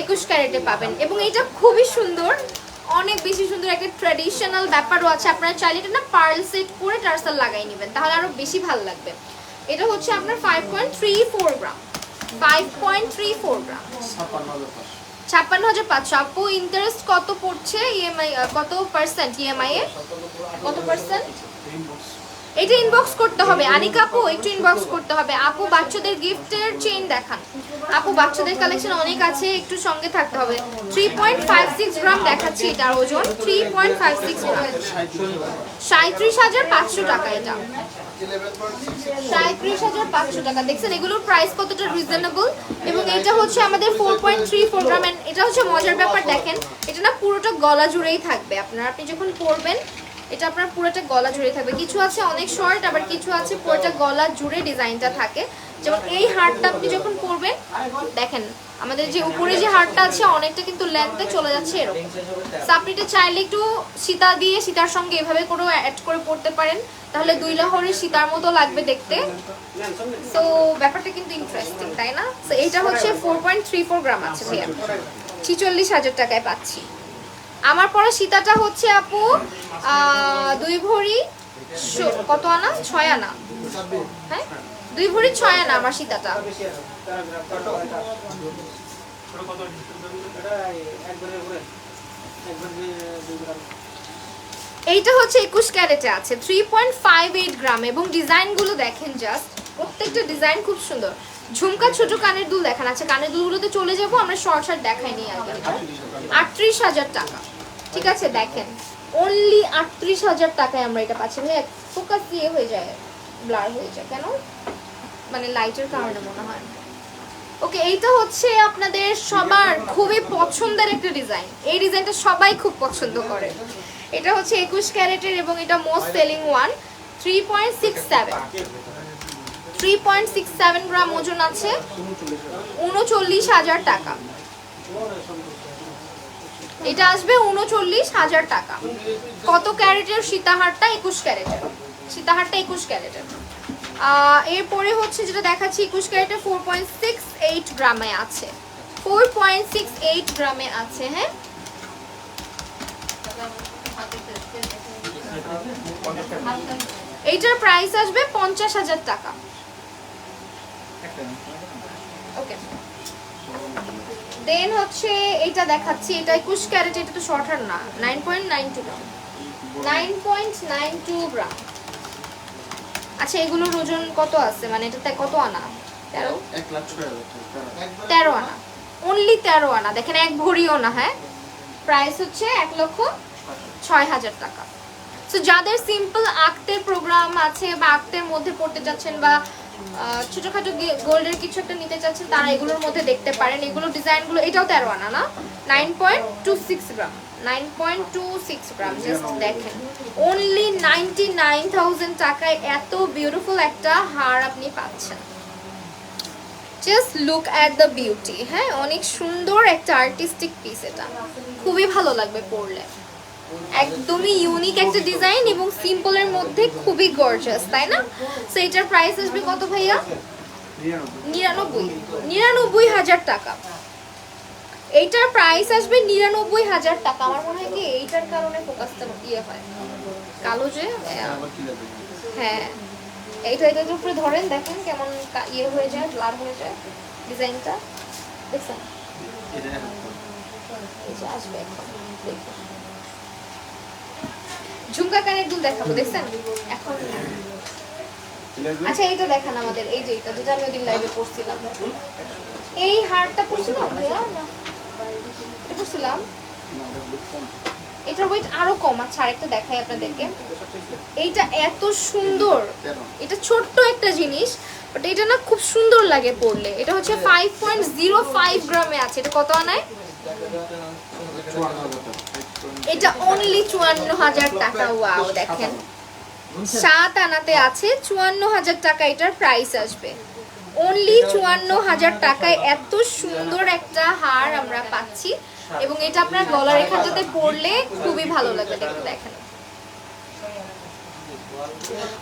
21 ক্যারেটে পাবেন। এবং এটা খুবই সুন্দর, অনেক বেশি সুন্দর, একটা ট্র্যাডিশনাল ব্যাপারও আছে। আপনারা চাইলে এটা না পার্ল সেট করে টার্সাল লাগাই নেবেন, তাহলে আরো বেশি ভালো লাগবে। এটা হচ্ছে আপনার 5.34 গ্রাম, 5.34 গ্রাম, 56,500। আপু ইন্টারেস্ট কত পড়ছে, ইএমআই কত পার্সেন্ট, ইএমআই এ কত পার্সেন্ট? এটা ইনবক্স করতে হবে আনিকা আপু, একটু ইনবক্স করতে হবে। আপু বাচ্চাদের গিফটের চেইন দেখান। আপু বাচ্চাদের কালেকশন অনেক আছে, একটু সঙ্গে থাকতে হবে। 3.56 গ্রাম দেখাচ্ছি, এটার ওজন 3.56 গ্রাম, 37,500 টাকা। এটা 37,500 টাকা। দেখছেন এগুলোর প্রাইস কতটা রিজনেবল। এবং এটা হচ্ছে আমাদের 4.34 গ্রাম। এটা হচ্ছে মজার ব্যাপার, দেখেন এটা না পুরোটা গলা জুড়েই থাকবে। আপনি যখন পরবেন এটা আপনার পুরোটা গলা জুড়ে থাকবে। কিছু আছে অনেক শর্ট, আবার কিছু আছে পুরোটা গলা জুড়ে ডিজাইনটা থাকে। যেমন এই হারটা আপনি যখন পরবেন, দেখেন আমাদের যে উপরে যে হারটা আছে অনেকটা কিন্তু লেন্থে চলে যাচ্ছে এরকম। সো আপনি এটা চাইলে একটু সীতা দিয়ে, সীতার সঙ্গে এভাবে করেও অ্যাড করে পড়তে পারেন, তাহলে 2 লাহোরের সীতার মতো লাগবে দেখতে। সো ব্যাপারটা কিন্তু ইন্টারেস্টিং, তাই না? সো এটা হচ্ছে 4.34 গ্রাম আছে ভাইয়া, 46,000 টাকায় পাচ্ছি। আমার পরে সীতাটা হচ্ছে আপু 2 ভরি কত আনা, 6 আনা। হ্যাঁ, 2 ভরি 6 আনা আমার সীতাটা। এইটা হচ্ছে 21 ক্যারেটে আছে, 3.58 গ্রাম। এবং ডিজাইনগুলো দেখেন, জাস্ট প্রত্যেকটা ডিজাইন খুব সুন্দর। ঝুমকা ছোট কানের দুল দেখান। আছে কানের দুলগুলোতে চলে যাবো, আমরা শর্ট শর্ট দেখাইনি আগে। 38,000 টাকা, ঠিক আছে। দেখেন অনলি 38,000 টাকায় আমরা এটা পাচ্ছি। ভাই ফোকাস দিয়ে হয়ে যায়, ব্লার হয়ে যায় কেন, মানে লাইটের কারণে মনে হয়। ওকে, এইটা হচ্ছে আপনাদের সবার খুবই পছন্দের একটা ডিজাইন। এই ডিজাইনটা সবাই খুব পছন্দ করে। এটা হচ্ছে 21 ক্যারেটের এবং এটা মোস্ট সেলিং ওয়ান। 3.67 গ্রাম ওজন আছে, 39,000 টাকা। এটা আসবে 39,000 টাকা। কত ক্যারেটের সীতাহারটা? 21 ক্যারেটের সীতাহারটা 21 ক্যারেটের। এরপরে হচ্ছে যেটা দেখাচ্ছি 21 ক্যারেটের 4.68 গ্রামে আছে, 4.68 গ্রামে আছে। হ্যাঁ, এইটার প্রাইস আসবে 50,000 টাকা। ওকে, দেন হচ্ছে এটা দেখাচ্ছি, এটা 21 ক্যারেট, এটা তো শর্ট হার না, 9.92 গ্রাম, 9.92 গ্রাম। আচ্ছা, এগুলোর ওজন কত আছে, মানে এটাতে কত আনা? 13 আনা, অনলি 13 আনা। দেখেন এক ভরিও না। হ্যাঁ, প্রাইস হচ্ছে 1,06,000 টাকা। সো যাদের সিম্পল আক্তের প্রোগ্রাম আছে বা আক্তের মধ্যে পড়তে যাচ্ছেন বা ছোটখাটো গোল্ডের কিছু একটা নিতে চাচ্ছেন, তারা এগুলোর মধ্যে দেখতে পারেন। এগুলো ডিজাইনগুলো, এটাও 13 আনা না, 9.26 গ্রাম, 9.26 গ্রাম। জাস্ট দেখেন অনলি 99,000 টাকায় এত বিউটিফুল একটা হার আপনি পাচ্ছেন। Just look at the beauty. হ্যাঁ, অনেক সুন্দর একটা আর্টিস্টিক পিস, এটা খুবই ভালো লাগবে পরলে। একদমই ইউনিক একটা ডিজাইন এবং সিম্পলের মধ্যে খুবই গর্জিয়াস, তাই না? সো এটার প্রাইস আসবে কত ভাইয়া? 99,000 টাকা। এইটার প্রাইস আসবে ৯৯,০০০ টাকা। আমার মনে হয় কি এইটার কারণে ফোকাসটা ইয়ে হয়, কালো যে আবার কি লাগবে? হ্যাঁ এইটার উপরে ধরেন, দেখেন কেমন ইয়ে হয়ে যায়, ব্লার হয়ে যায় ডিজাইনটা, দেখছেন? এটা এই যে আসবে এখন, দেখুন ঝুমকা কানের দুল দেখাবো, দেখছেন এখন। কি লাগবে? আচ্ছা এইটা দেখান আমাদের, এই যে এটা যেটা আমি ওদিন লাইভে পড়ছিলাম, এই হারটা পড়ছিলাম ভাইয়া না এটা পড়ছিলাম, না, এটা বুঝছেন? এটার ওয়েট আরো কম। আচ্ছা আরেকটা দেখাই আপনাদেরকে, এইটা এত সুন্দর, কেন? এটা ছোট্ট একটা জিনিস বাট এটা না খুব সুন্দর লাগে পরলে। এটা হচ্ছে 5.05 গ্রামে আছে। এটা কত আনায়? 54,000 টাকা। এটা অনলি 54,000 টাকা। ওয়াও, দেখেন 7 আনাতে আছে 54,000 টাকা এটার প্রাইস আসবে। অনলি 54,000 টাকায় এত সুন্দর একটা হার আমরা পাচ্ছি এবং এটা আপনার গলার এখানটাতে পরলে খুবই ভালো লাগবে দেখতে। দেখেন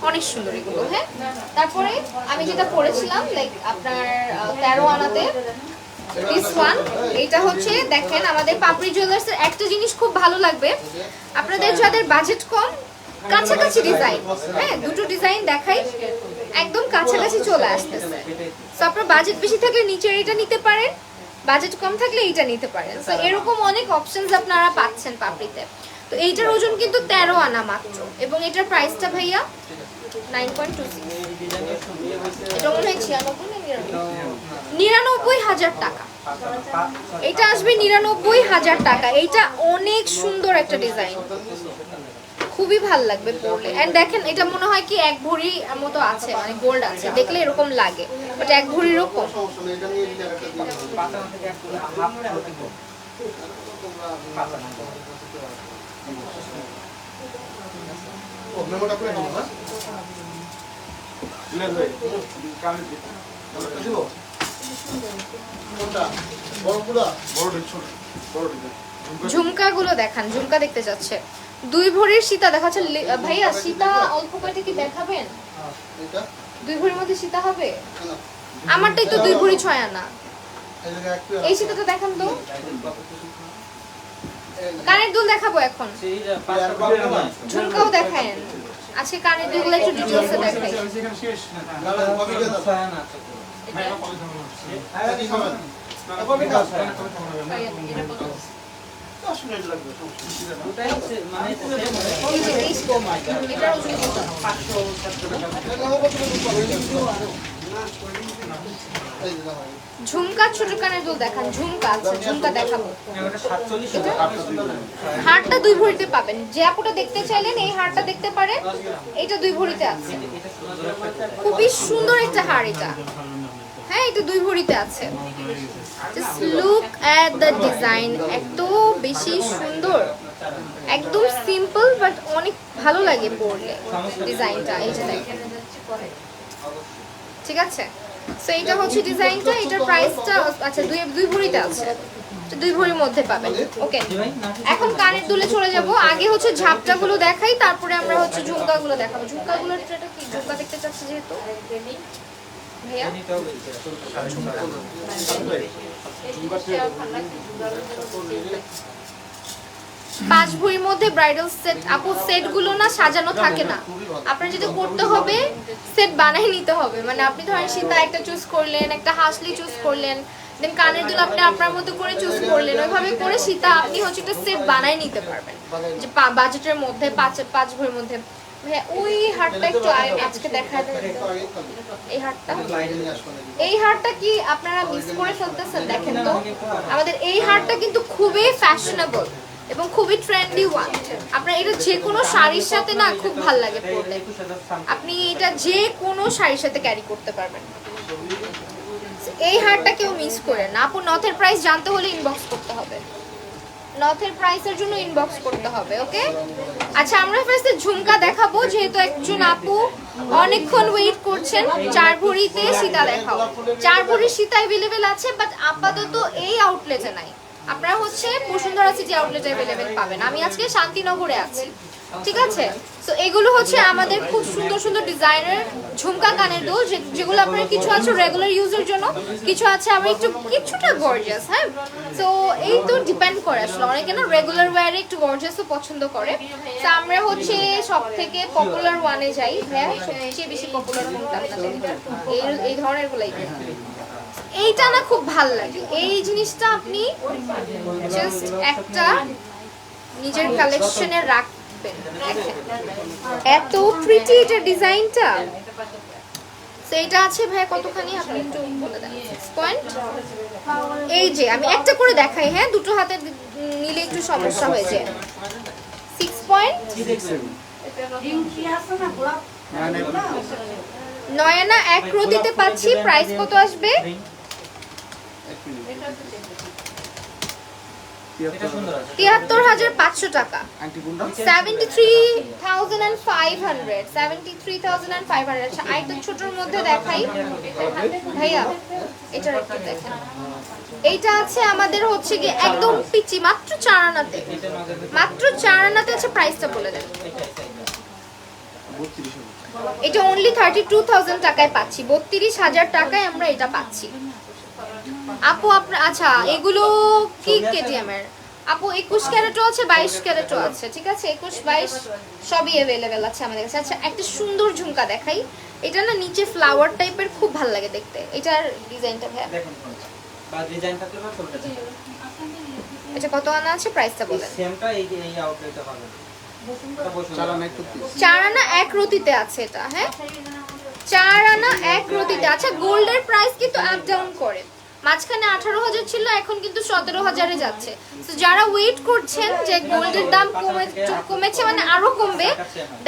অনেক সুন্দর এগুলো। হ্যাঁ, তারপরে আমি যেটা পরেছিলাম লাইক আপনার 13 আনাতে দিস ওয়ান, এটা হচ্ছে দেখেন আমাদের পাপড়ি জুয়েলার্সের একটা জিনিস খুব ভালো লাগবে, আপনাদের যাদের বাজেট কম, কাছাকাছি ডিজাইন, হ্যাঁ দুটো ডিজাইন দেখাই, একদম কাছাকাছি চলে আসতেছে। সো আপনার বাজেট বেশি থাকলে নিচের এটা নিতে পারেন, বাজেট কম থাকলে এইটা নিতে পারেন। সো এরকম অনেক অপশনস আপনারা পাচ্ছেন পাপড়িতে। তো এইটার ওজন কিন্তু 13 আনা মাত্র এবং এটার প্রাইসটা ভাইয়া 9.26। এটা মনে হয় 99,000 টাকা। এটা আসবে 99,000 টাকা। এইটা অনেক সুন্দর একটা ডিজাইন, খুবই ভালো লাগবে পরলে। এন্ড দেখেন এটা মনে হয় কি 1 ভরি মতো আছে, মানে গোল্ড আছে, দেখলে এরকম লাগে বাট 1 ভরিরও কম। কি লাগবে? কানে দিতে। কানেরটা দিব? কোনটা? বড় ছোট? বড় ডিজাইন। ঝুমকাগুলো দেখান, ঝুমকা দেখতে যাচ্ছে। 2 ভরির সীতা দেখাচ্ছে ভাইয়া। সীতা অল্প কয়টা কি দেখাবেন? এটা 2 ভরির মধ্যে সীতা হবে? আমারটাই তো 2 ভরি 6 আনা। এই জায়গায় একটু এই সীতাটা দেখান তো। কানের দুল দেখাবো এখন, ঝুমকাও দেখায়েন। আজকে কানের দুলগুলো একটু ডিটেইলসে দেখাই। এই যে এই এটার ওজন কত? ঝুমকা ছোট কানের দুল দেখান। ঝুমকা, আচ্ছা ঝুমকা দেখাবো। হারটা 2 ভরিতে পাবেন। যে আপুটা দেখতে চাইলেন এই হারটা দেখতে পারেন, এটা 2 ভরিতে আছে। খুবই সুন্দর একটা হার এটা। হ্যাঁ, এটা 2 ভরিতে আছে। Just look at the design, এত বেশি সুন্দর, একদম সিম্পল বাট অনেক ভালো লাগে পরলে ডিজাইনটা। এই যে দেখেন, ঠিক আছে। সো এটা হচ্ছে ডিজাইনটা, এটার প্রাইসটা আচ্ছা 2 ভরিতে আছে, 2 ভরির মধ্যে পাবেন। ওকে, এখন কানের দুলে চলে যাব। আগে হচ্ছে ঝাপটাগুলো দেখাই, তারপরে আমরা হচ্ছে ঝুমকাগুলো দেখাবো। ঝুমকাগুলোর এটা কি ঝুমকা দেখতে চাচ্ছি যেহেতু ভাইয়া, 5 ভরির মধ্যে ব্রাইডাল সেট। আপু সেটগুলো না সাজানো থাকে না, আপনার যেটা করতে হবে সেট বানাই নিতে হবে। মানে আপনি ধরেন সীতা একটা চুজ করলেন, একটা হাসলি চুজ করলেন, দেন কানের দুল আপনি আপনার মতো করে চুজ করলেন, ওইভাবে করে সীতা আপনি হচ্ছে একটা সেট বানাই নিতে পারবেন যে বাজেটের মধ্যে 5 ভরির মধ্যে। ভাইয়া ওই হারটা একটু আজকে দেখা দেন, এই হারটা কি আপনারা মিস করে ফেলতেছেন? দেখেন তো আমাদের এই হারটা কিন্তু খুবই ফ্যাশনেবল এবং খুবই ট্রেন্ডি ওয়ান। আপনার এটা যে কোনো শাড়ির সাথে না খুব ভালো লাগে পরলে, আপনি এটা যে কোনো শাড়ির সাথে ক্যারি করতে পারবেন। এই হারটা কেউ মিস করেন না। আপু নথের প্রাইস জানতে হলে ইনবক্স করতে হবে, নথের প্রাইসের জন্য ইনবক্স করতে হবে। ওকে, আচ্ছা আমরা ফার্স্টে ঝুমকা দেখাবো, যেহেতু একজন আপু অনেকক্ষণ ওয়েট করছেন। 4 ভরিতে সীতা দেখাও। 4 ভরির সীতা अवेलेबल আছে বাট আপাতত এই আউটলেটে নাই। আপনারা হচ্ছে বসুন্ধরা সিটি আউটলেটে अवेलेबल পাবেন। আমি আজকে শান্তিনগরে আছি, ঠিক আছে? সো এগুলো হচ্ছে আমাদের খুব সুন্দর সুন্দর ডিজাইনের ঝুমকা কানের দুল, যেগুলো আপনার কিছু আছে রেগুলার ইউজের জন্য, কিছু আছে আবার একটু কিছুটা গর্জিয়াস। হ্যাঁ, সো এই তো ডিপেন্ড করে আসলে, অনেকে না রেগুলার ওয়্যারে একটু গর্জিয়াসও পছন্দ করে। তো আমরা হচ্ছে সব থেকে পপুলার ওয়ানে যাই। হ্যাঁ, সবচেয়ে বেশি পপুলার কোনটা আপনাদের? এই ধরনের গুলাই। এইটা না খুব ভাল লাগে, এই জিনিসটা আপনি জাস্ট একটা নিজের কালেকশনে রাখবেন। এত প্রিটি এটা ডিজাইনটা। তো এটা আছে ভাই কতখানি আপনি একটু বলে দেন। 6 পয়েন্ট। এই যে আমি একটা করে দেখাই, হ্যাঁ, দুটো হাতে নিলে একটু সমস্যা হয়ে যায়। 6 পয়েন্ট। নয়না এক রতিতে পাচ্ছি। প্রাইস কত আসবে? 73,500 টাকা। 73,500। 73,500। আচ্ছা, আরেকটা ছোটর মধ্যে দেখাই ভাইয়া, এটা একটু দেখেন। এইটা আছে আমাদের হচ্ছে কি একদম পিচি, মাত্র 4 আনাতে। মাত্র 4 আনাতে আছে। প্রাইসটা বলে দেন। এটা অনলি 32,000 টাকায় পাচ্ছি। 32,000 টাকায় আমরা এটা পাচ্ছি। আপু আপনার, আচ্ছা এগুলো কি কেটিএম এর? আপু 21 ক্যারেটও আছে, 22 ক্যারেটও আছে। ঠিক আছে, 21, 22 সবই अवेलेबल আছে আমাদের কাছে। আচ্ছা, একটা সুন্দর ঝুমকা দেখাই। এটা না নিচে ফ্লাওয়ার টাইপের, খুব ভালো লাগে দেখতে। এটার ডিজাইনটা ভাইয়া দেখুন, বা ডিজাইন থাকলে বা ফটোটা দেখুন। আচ্ছা, কত আনা আছে? প্রাইসটা বলেন। সেমটা এই আউটলেটে পাবেন। এটা বসুন। 4 আনা এক রতিতে আছে এটা। হ্যাঁ, 4 আনা এক রতিতে। আচ্ছা, গোল্ডের প্রাইস কিন্তু আপ ডাউন করে। মাঝখানে 18,000 ছিল, এখন কিন্তু 17,000-এ যাচ্ছে। তো যারা ওয়েট করছেন যে গোল্ডের দাম কমেছে মানে আরো কমবে,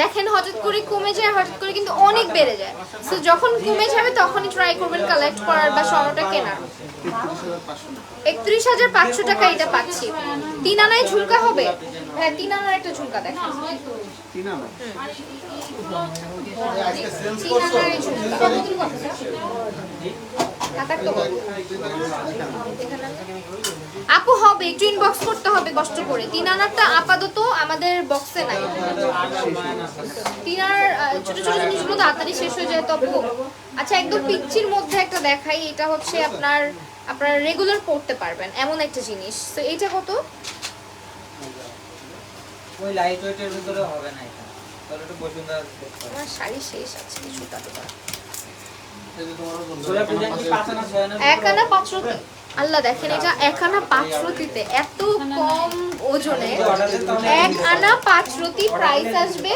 দেখেন হঠাৎ করে কমে যায়, হঠাৎ করে কিন্তু অনেক বেড়ে যায়। তো যখন কমে যাবে তখনই ট্রাই করবেন কালেক্ট করার বা স্বর্ণটা কেনার। 31,500 টাকা এটা পাচ্ছি। 3 আনায় ঝুমকা হবে। হ্যাঁ, 3 আনার একটা ঝুমকা দেখেন। 3 আনা। 3 আনার এই ঝুমকা। আপু হবে, একটু ইনবক্স করতে হবে কষ্ট করে। 3 আনারটা আপাতত আমাদের বক্সে নাই। 3 আনার ছোট ছোট জিনিসগুলো তাড়াতাড়ি শেষ হয়ে যায়। তবু আচ্ছা, একদম পিচ্চির মধ্যে একটা দেখাই। এটা হচ্ছে আপনার রেগুলার পড়তে পারবেন এমন একটা জিনিস। তো এইটা কত? ওই লাইট ওয়েটের ভিতরে হবে না এটা। তাহলে একটু বসুন্ধরা দেখতে হবে। আমার শাড়ি শেষ আছে কিছুটা তো। এক আনা 5 রতি। আল্লাহ, দেখেন এটা 1 আনা 5 রতিতে, এত কম ওজনে 1 আনা 5 রতি। প্রাইস আসবে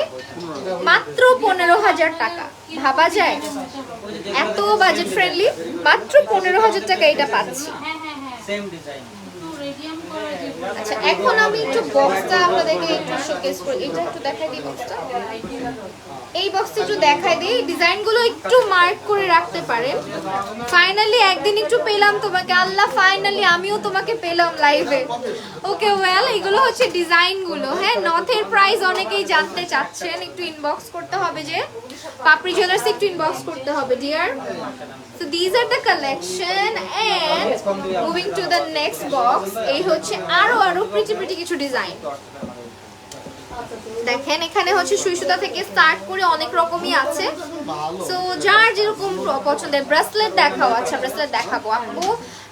মাত্র 15,000 টাকা। ভাবা যায়? এত বাজেট ফ্রেন্ডলি, মাত্র 15,000 টাকা এটা পাচ্ছি। Same design. আচ্ছা, এখন আমি একটু বক্সটা আপনাদেরকে একটু শোকেস করি। এটা একটু দেখাই দিই বক্সটা। এই বক্সটা একটু দেখাই দিই। ডিজাইনগুলো একটু মার্ক করে রাখতে পারেন। ফাইনালি একদিন একটু পেলাম তোমাকে, আল্লাহ, ফাইনালি আমিও তোমাকে পেলাম লাইভে। ওকে, ওয়েল, এগুলো হচ্ছে ডিজাইনগুলো। হ্যাঁ, নথের প্রাইস অনেকেই জানতে চাচ্ছেন, একটু ইনবক্স করতে হবে। যে পাপড়ি জুয়েলার্স একটু ইনবক্স করতে হবে deer. So these are the collection and moving to the next box. এই হচ্ছে আরো প্রিটি কিছু ডিজাইন। দেখেন এখানে হচ্ছে সুই সুতা থেকে স্টার্ট করে অনেক রকমই আছে। সো যার যেরকম পছন্দের। ব্রেসলেট দেখাও। আচ্ছা, ব্রেসলেট দেখাবো। আপু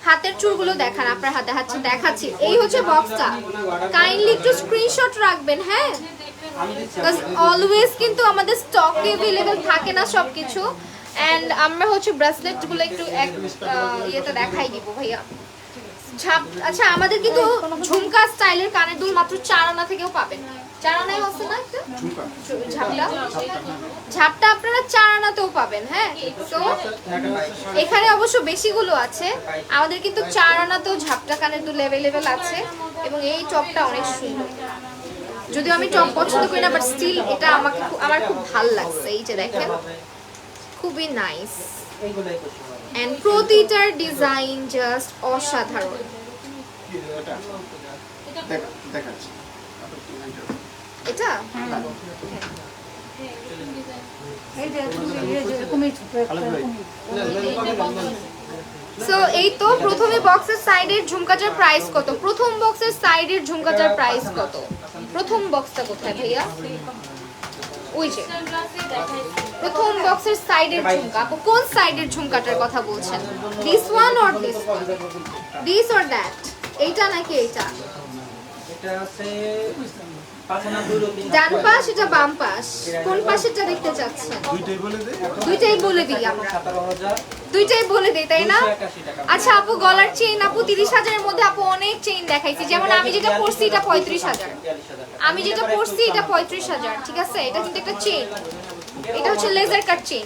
হাতের চুলগুলো দেখান, আপনার হাতে হাতে দেখাচ্ছি। এই হচ্ছে বক্সটা, কাইন্ডলি একটু স্ক্রিনশট রাখবেন। হ্যাঁ, অলওয়েজ কিন্তু আমাদের স্টকে अवेलेबल থাকে না সবকিছু। এন্ড আমরা হচ্ছে ব্রেসলেটগুলো একটু ইয়েতে দেখাই দিব ভাইয়া। আচ্ছা, আমাদের কিন্তু ঝুমকা স্টাইলের কানের দুল মাত্র 4 আনা থেকেও পাবেন। 4 আনাই হচ্ছে না একটা ঝাপটা আপনারা 4 আনাতেও পাবেন। হ্যাঁ, তো এখানে অবশ্য বেশিগুলো আছে। আমাদের কিন্তু 4 আনাতেও ঝাপটা কানের দুল अवेलेबल আছে। এবং এই টপটা অনেক সুন্দর, যদিও আমি টপ পছন্দ করি না, বাট স্টিল এটা আমার খুব ভালো লাগছে। এই যে দেখেন, খুবই নাইস। এন্ড প্রতিটার ডিজাইন জাস্ট অসাধারণ। এটা সো এই তো প্রথমে বক্সের সাইডের ঝুমকাটার প্রাইস কত? প্রথম বক্সের সাইডের ঝুমকাটার প্রাইস কত? প্রথম বক্সটা কোথায় ভাইয়া? ওই যে প্রথম বক্সের সাইডের ঝুমকা। আপু কোন সাইডের ঝুমকাটার কথা বলছেন? This one or this one? This or that? এইটা নাকি এইটা? এটা আছে পাছানা দুইরতি। ডান পাশ এটা বাম পাশ, কোন পাশেরটা দেখতে চাচ্ছেন? দুইটাই বলে দিই আমরা, 17,000 দুইটাই বলে দিই তাই না? 281 টাকা। আচ্ছা আপু গলার চেইন আপু 30,000 এর মধ্যে আপু অনেক চেইন দেখাইছি, যেমন আমি যেটা পরছি এটা 35,000, 43,000 টাকা। আমি যেটা পরছি এটা 35,000, ঠিক আছে? এটা কিন্তু একটা চেইন, এটা হচ্ছে লেজার কাট চেইন।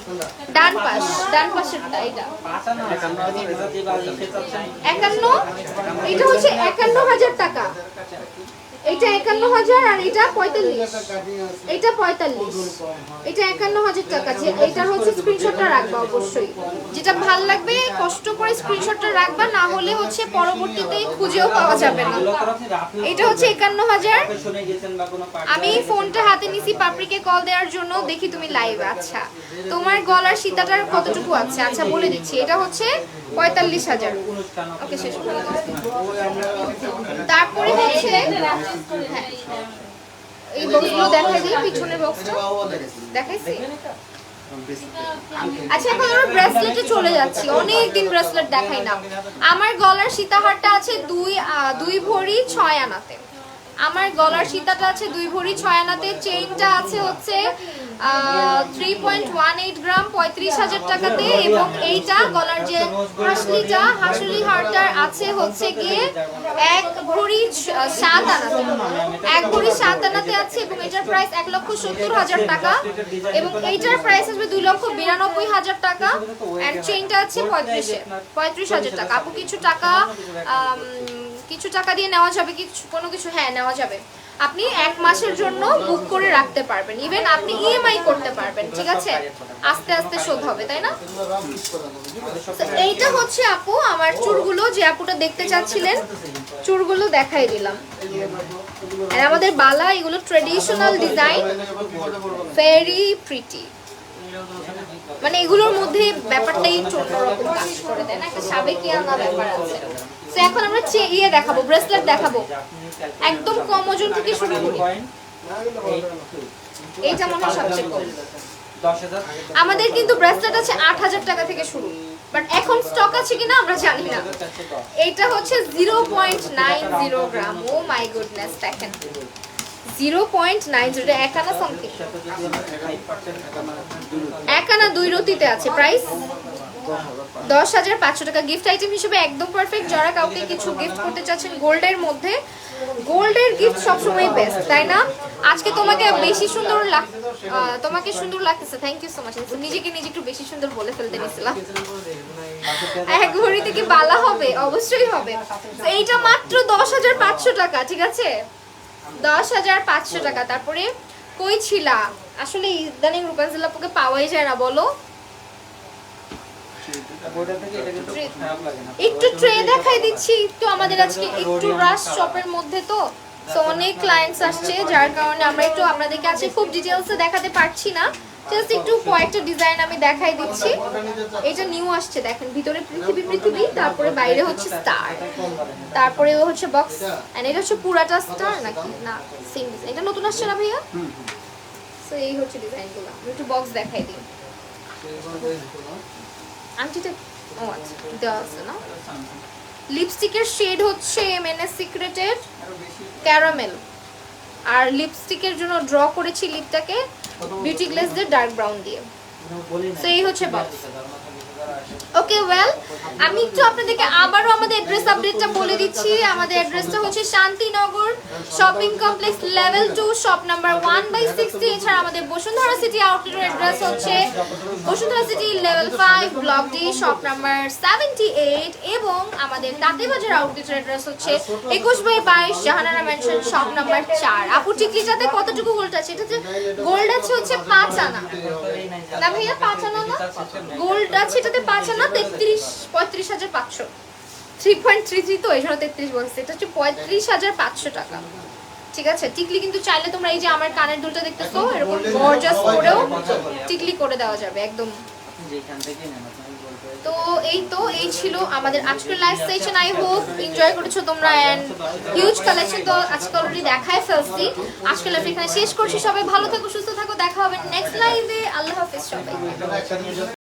ডান পাশ, ডান পাশেরটা এটা পাছানা আছে, এটা দিয়ে বাজি খেতাছেন। 51, এটা হচ্ছে 51,000 টাকা, এটা 51,000 আর এটা 45, এটা 45, এটা 51,000 টাকা। যে এটার হচ্ছে স্ক্রিনশটটা রাখবা অবশ্যই, যেটা ভালো লাগবে কষ্ট করে স্ক্রিনশটটা রাখবা, না হলে হচ্ছে পরবর্তীতে খুঁজেও পাওয়া যাবে না। এটা হচ্ছে 51,000। শুনে গেছেন বা কোনো পার্টি? আমি ফোনটা হাতে নিছি পাপড়িকে কল দেওয়ার জন্য, দেখি তুমি লাইভ। আচ্ছা তোমার গলার সীতাটার কতটুকু আছে? আচ্ছা বলে দিচ্ছি, এটা হচ্ছে 45,000। ওকে শেষ করে দাও। তারপরে হচ্ছে হ্যাঁ, এই বক্সগুলো দেখাই দিই, পিছনের বক্সটা দেখাইছি। আচ্ছা এখন আমরা ব্রেসলেটে চলে যাচ্ছি, অনেক দিন ব্রেসলেট দেখাই না। আমার গলার সীতাহারটা আছে দুই ভরি 6 আনাতে। আমার গলার সীতাটা আছে 2 ভরি 6 আনাতে। চেইনটা আছে হচ্ছে 3.18 গ্রাম 35,000 টাকাতে, এবং এইটা গলার যে হাসলি হারটার আছে হচ্ছে গিয়ে 1 ভরি 7 আনাতে, 1 ভরি 7 আনাতে আছে, এবং এটার প্রাইস 1,70,000 টাকা, এবং এইটার প্রাইস আসবে 2,92,000 টাকা। এন্ড চেইনটা আছে 35,000 টাকা। আপু কিছু টাকা দিয়ে নেওয়া যাবে, কোনো কিছু হ্যাঁ নেওয়া যাবে। আপনি 1 মাসের জন্য বুক করে রাখতে পারবেন, ইভেন আপনি ইএমআই করতে পারবেন, ঠিক আছে? আস্তে আস্তে শোধ হবে, তাই না? তো এইটা হচ্ছে আপু আমার চুড়গুলো, যে আপুটা দেখতে চাচ্ছিলেন, চুড়গুলো দেখাই দিলাম। আর আমাদের বালা, এগুলো ট্রেডিশনাল ডিজাইন, ভেরি প্রিটি, মানে এগুলোর মধ্যে ব্যাপারটা একটু অন্যরকম কাজ করে দেয় না, একটা সাবেকিয়ানা ব্যাপার আছে। তো এখন আমরা দেখাবো, ব্রেসলেট দেখাবো, একদম কম ওজন থেকে শুরু করি। এইটা মনে হয় সবচেয়ে কম। 10,000 আমাদের কিন্তু ব্রেসলেট আছে 8,000 টাকা থেকে শুরু, বাট এখন স্টক আছে কিনা আমরা জানি না। এইটা হচ্ছে 0.90 গ্রাম। ও মাই গুডনেস, দেখেন 0.90, এটা 1 আনা সামথিং, 1 আনা 2 রতিতে আছে। প্রাইস 10,500 টাকা। গিফট আইটেম হিসেবে একদম পারফেক্ট। যারা কাউকে কিছু গিফট করতে চাচ্ছেন গোল্ডের মধ্যে, গোল্ডের গিফট সবসময় বেস্ট, তাই না? আজকে তোমাকে বেশি সুন্দর তোমাকে সুন্দর লাগতেছে, থ্যাংক ইউ সো মাচ। নিজেকে নিজে একটু বেশি সুন্দর বলে ফেলতে নিছিলাম। 1 ভরি থেকে বালা হবে, অবশ্যই হবে। তো এইটা মাত্র 10,500 টাকা, ঠিক আছে? 10,500 টাকা। তারপরে কই ছিলা? আসলে ইদানিং রূপাঞ্জলি আপুকে পাওয়াই যায় না, বলো। একটু ট্রে দেখাই দিচ্ছি, একটু আমাদের আজকে একটু রাশ শপের মধ্যে, তো অনেক ক্লায়েন্টস আসছে, যার কারণে আমরা একটু আপনাদেরকে আজকে খুব ডিটেইলসে দেখাতে পারছি না, জাস্ট একটু কয়েকটা ডিজাইন আমি দেখাই দিচ্ছি। এটা নিউ আসছে, দেখেন ভিতরে পৃথিবী, তারপরে বাইরে হচ্ছে স্টার, তারপরে হচ্ছে বক্স, এন্ড এটা হচ্ছে পুরাটা স্টার নাকি না সেম ডিজাইন, এটা নতুন আসছে না ভাইয়া? সো এই হচ্ছে ডিজাইনগুলো। আমি একটু বক্স দেখাই দিই। আংটিটা ও আচ্ছা দেওয়া আছে না। লিপস্টিকের শেড হচ্ছে এমএনএস সিক্রেটের ক্যারামেল, আর লিপস্টিকের জন্য ড্র করেছি লিপটাকে বিউটি গ্লেজের ডার্ক ব্রাউন দিয়ে। সো এই হচ্ছে বক্স। ওকে ওয়েল, আমি একটু আপনাদেরকে আবারও আমাদের অ্যাড্রেস আপডেটটা বলে দিচ্ছি। আমাদের অ্যাড্রেসটা হচ্ছে Shantinagar shopping complex level 2 shop number 1/60। এছাড়া আমাদের বসুন্ধরা সিটি আউটলেটের অ্যাড্রেস হচ্ছে Bashundhara city level 5 block D shop number 78, এবং আমাদের তাঁতেবাজার আউটলেটের অ্যাড্রেস হচ্ছে 21/22 জাহানারা মেনশন শপ নাম্বার 4। আপু টিকলিটাতে কতটুকু গোল্ড আছে? এটা গোল্ড আছে হচ্ছে 5 আনা না ভাইয়া, 5 আনা না গোল্ড আছে, এটাতে 5 আনা 35,500, 3.33 তো এই জন্য 33 বলছে। এটা হচ্ছে 35,500 টাকা, ঠিক আছে? টিকলি কিন্তু চাইলে তোমরা এই যে আমার কানের দুলটা দেখতেছো, এরকম গর্জাস করেও টিকলি করে দেওয়া যাবে একদম। তো এই এই ছিল আমাদের আজকের live session. I hope enjoy করেছো তোমরা এন্ড হিউজ কালেকশন তো আজকে অলরেডি দেখায় ফেলছি। আজকের লাইভ এখানে শেষ করছি। সবাই ভালো থাকো, সুস্থ থাকো, দেখা হবে নেক্সট লাইভে। আল্লাহ হাফেজ সবাই।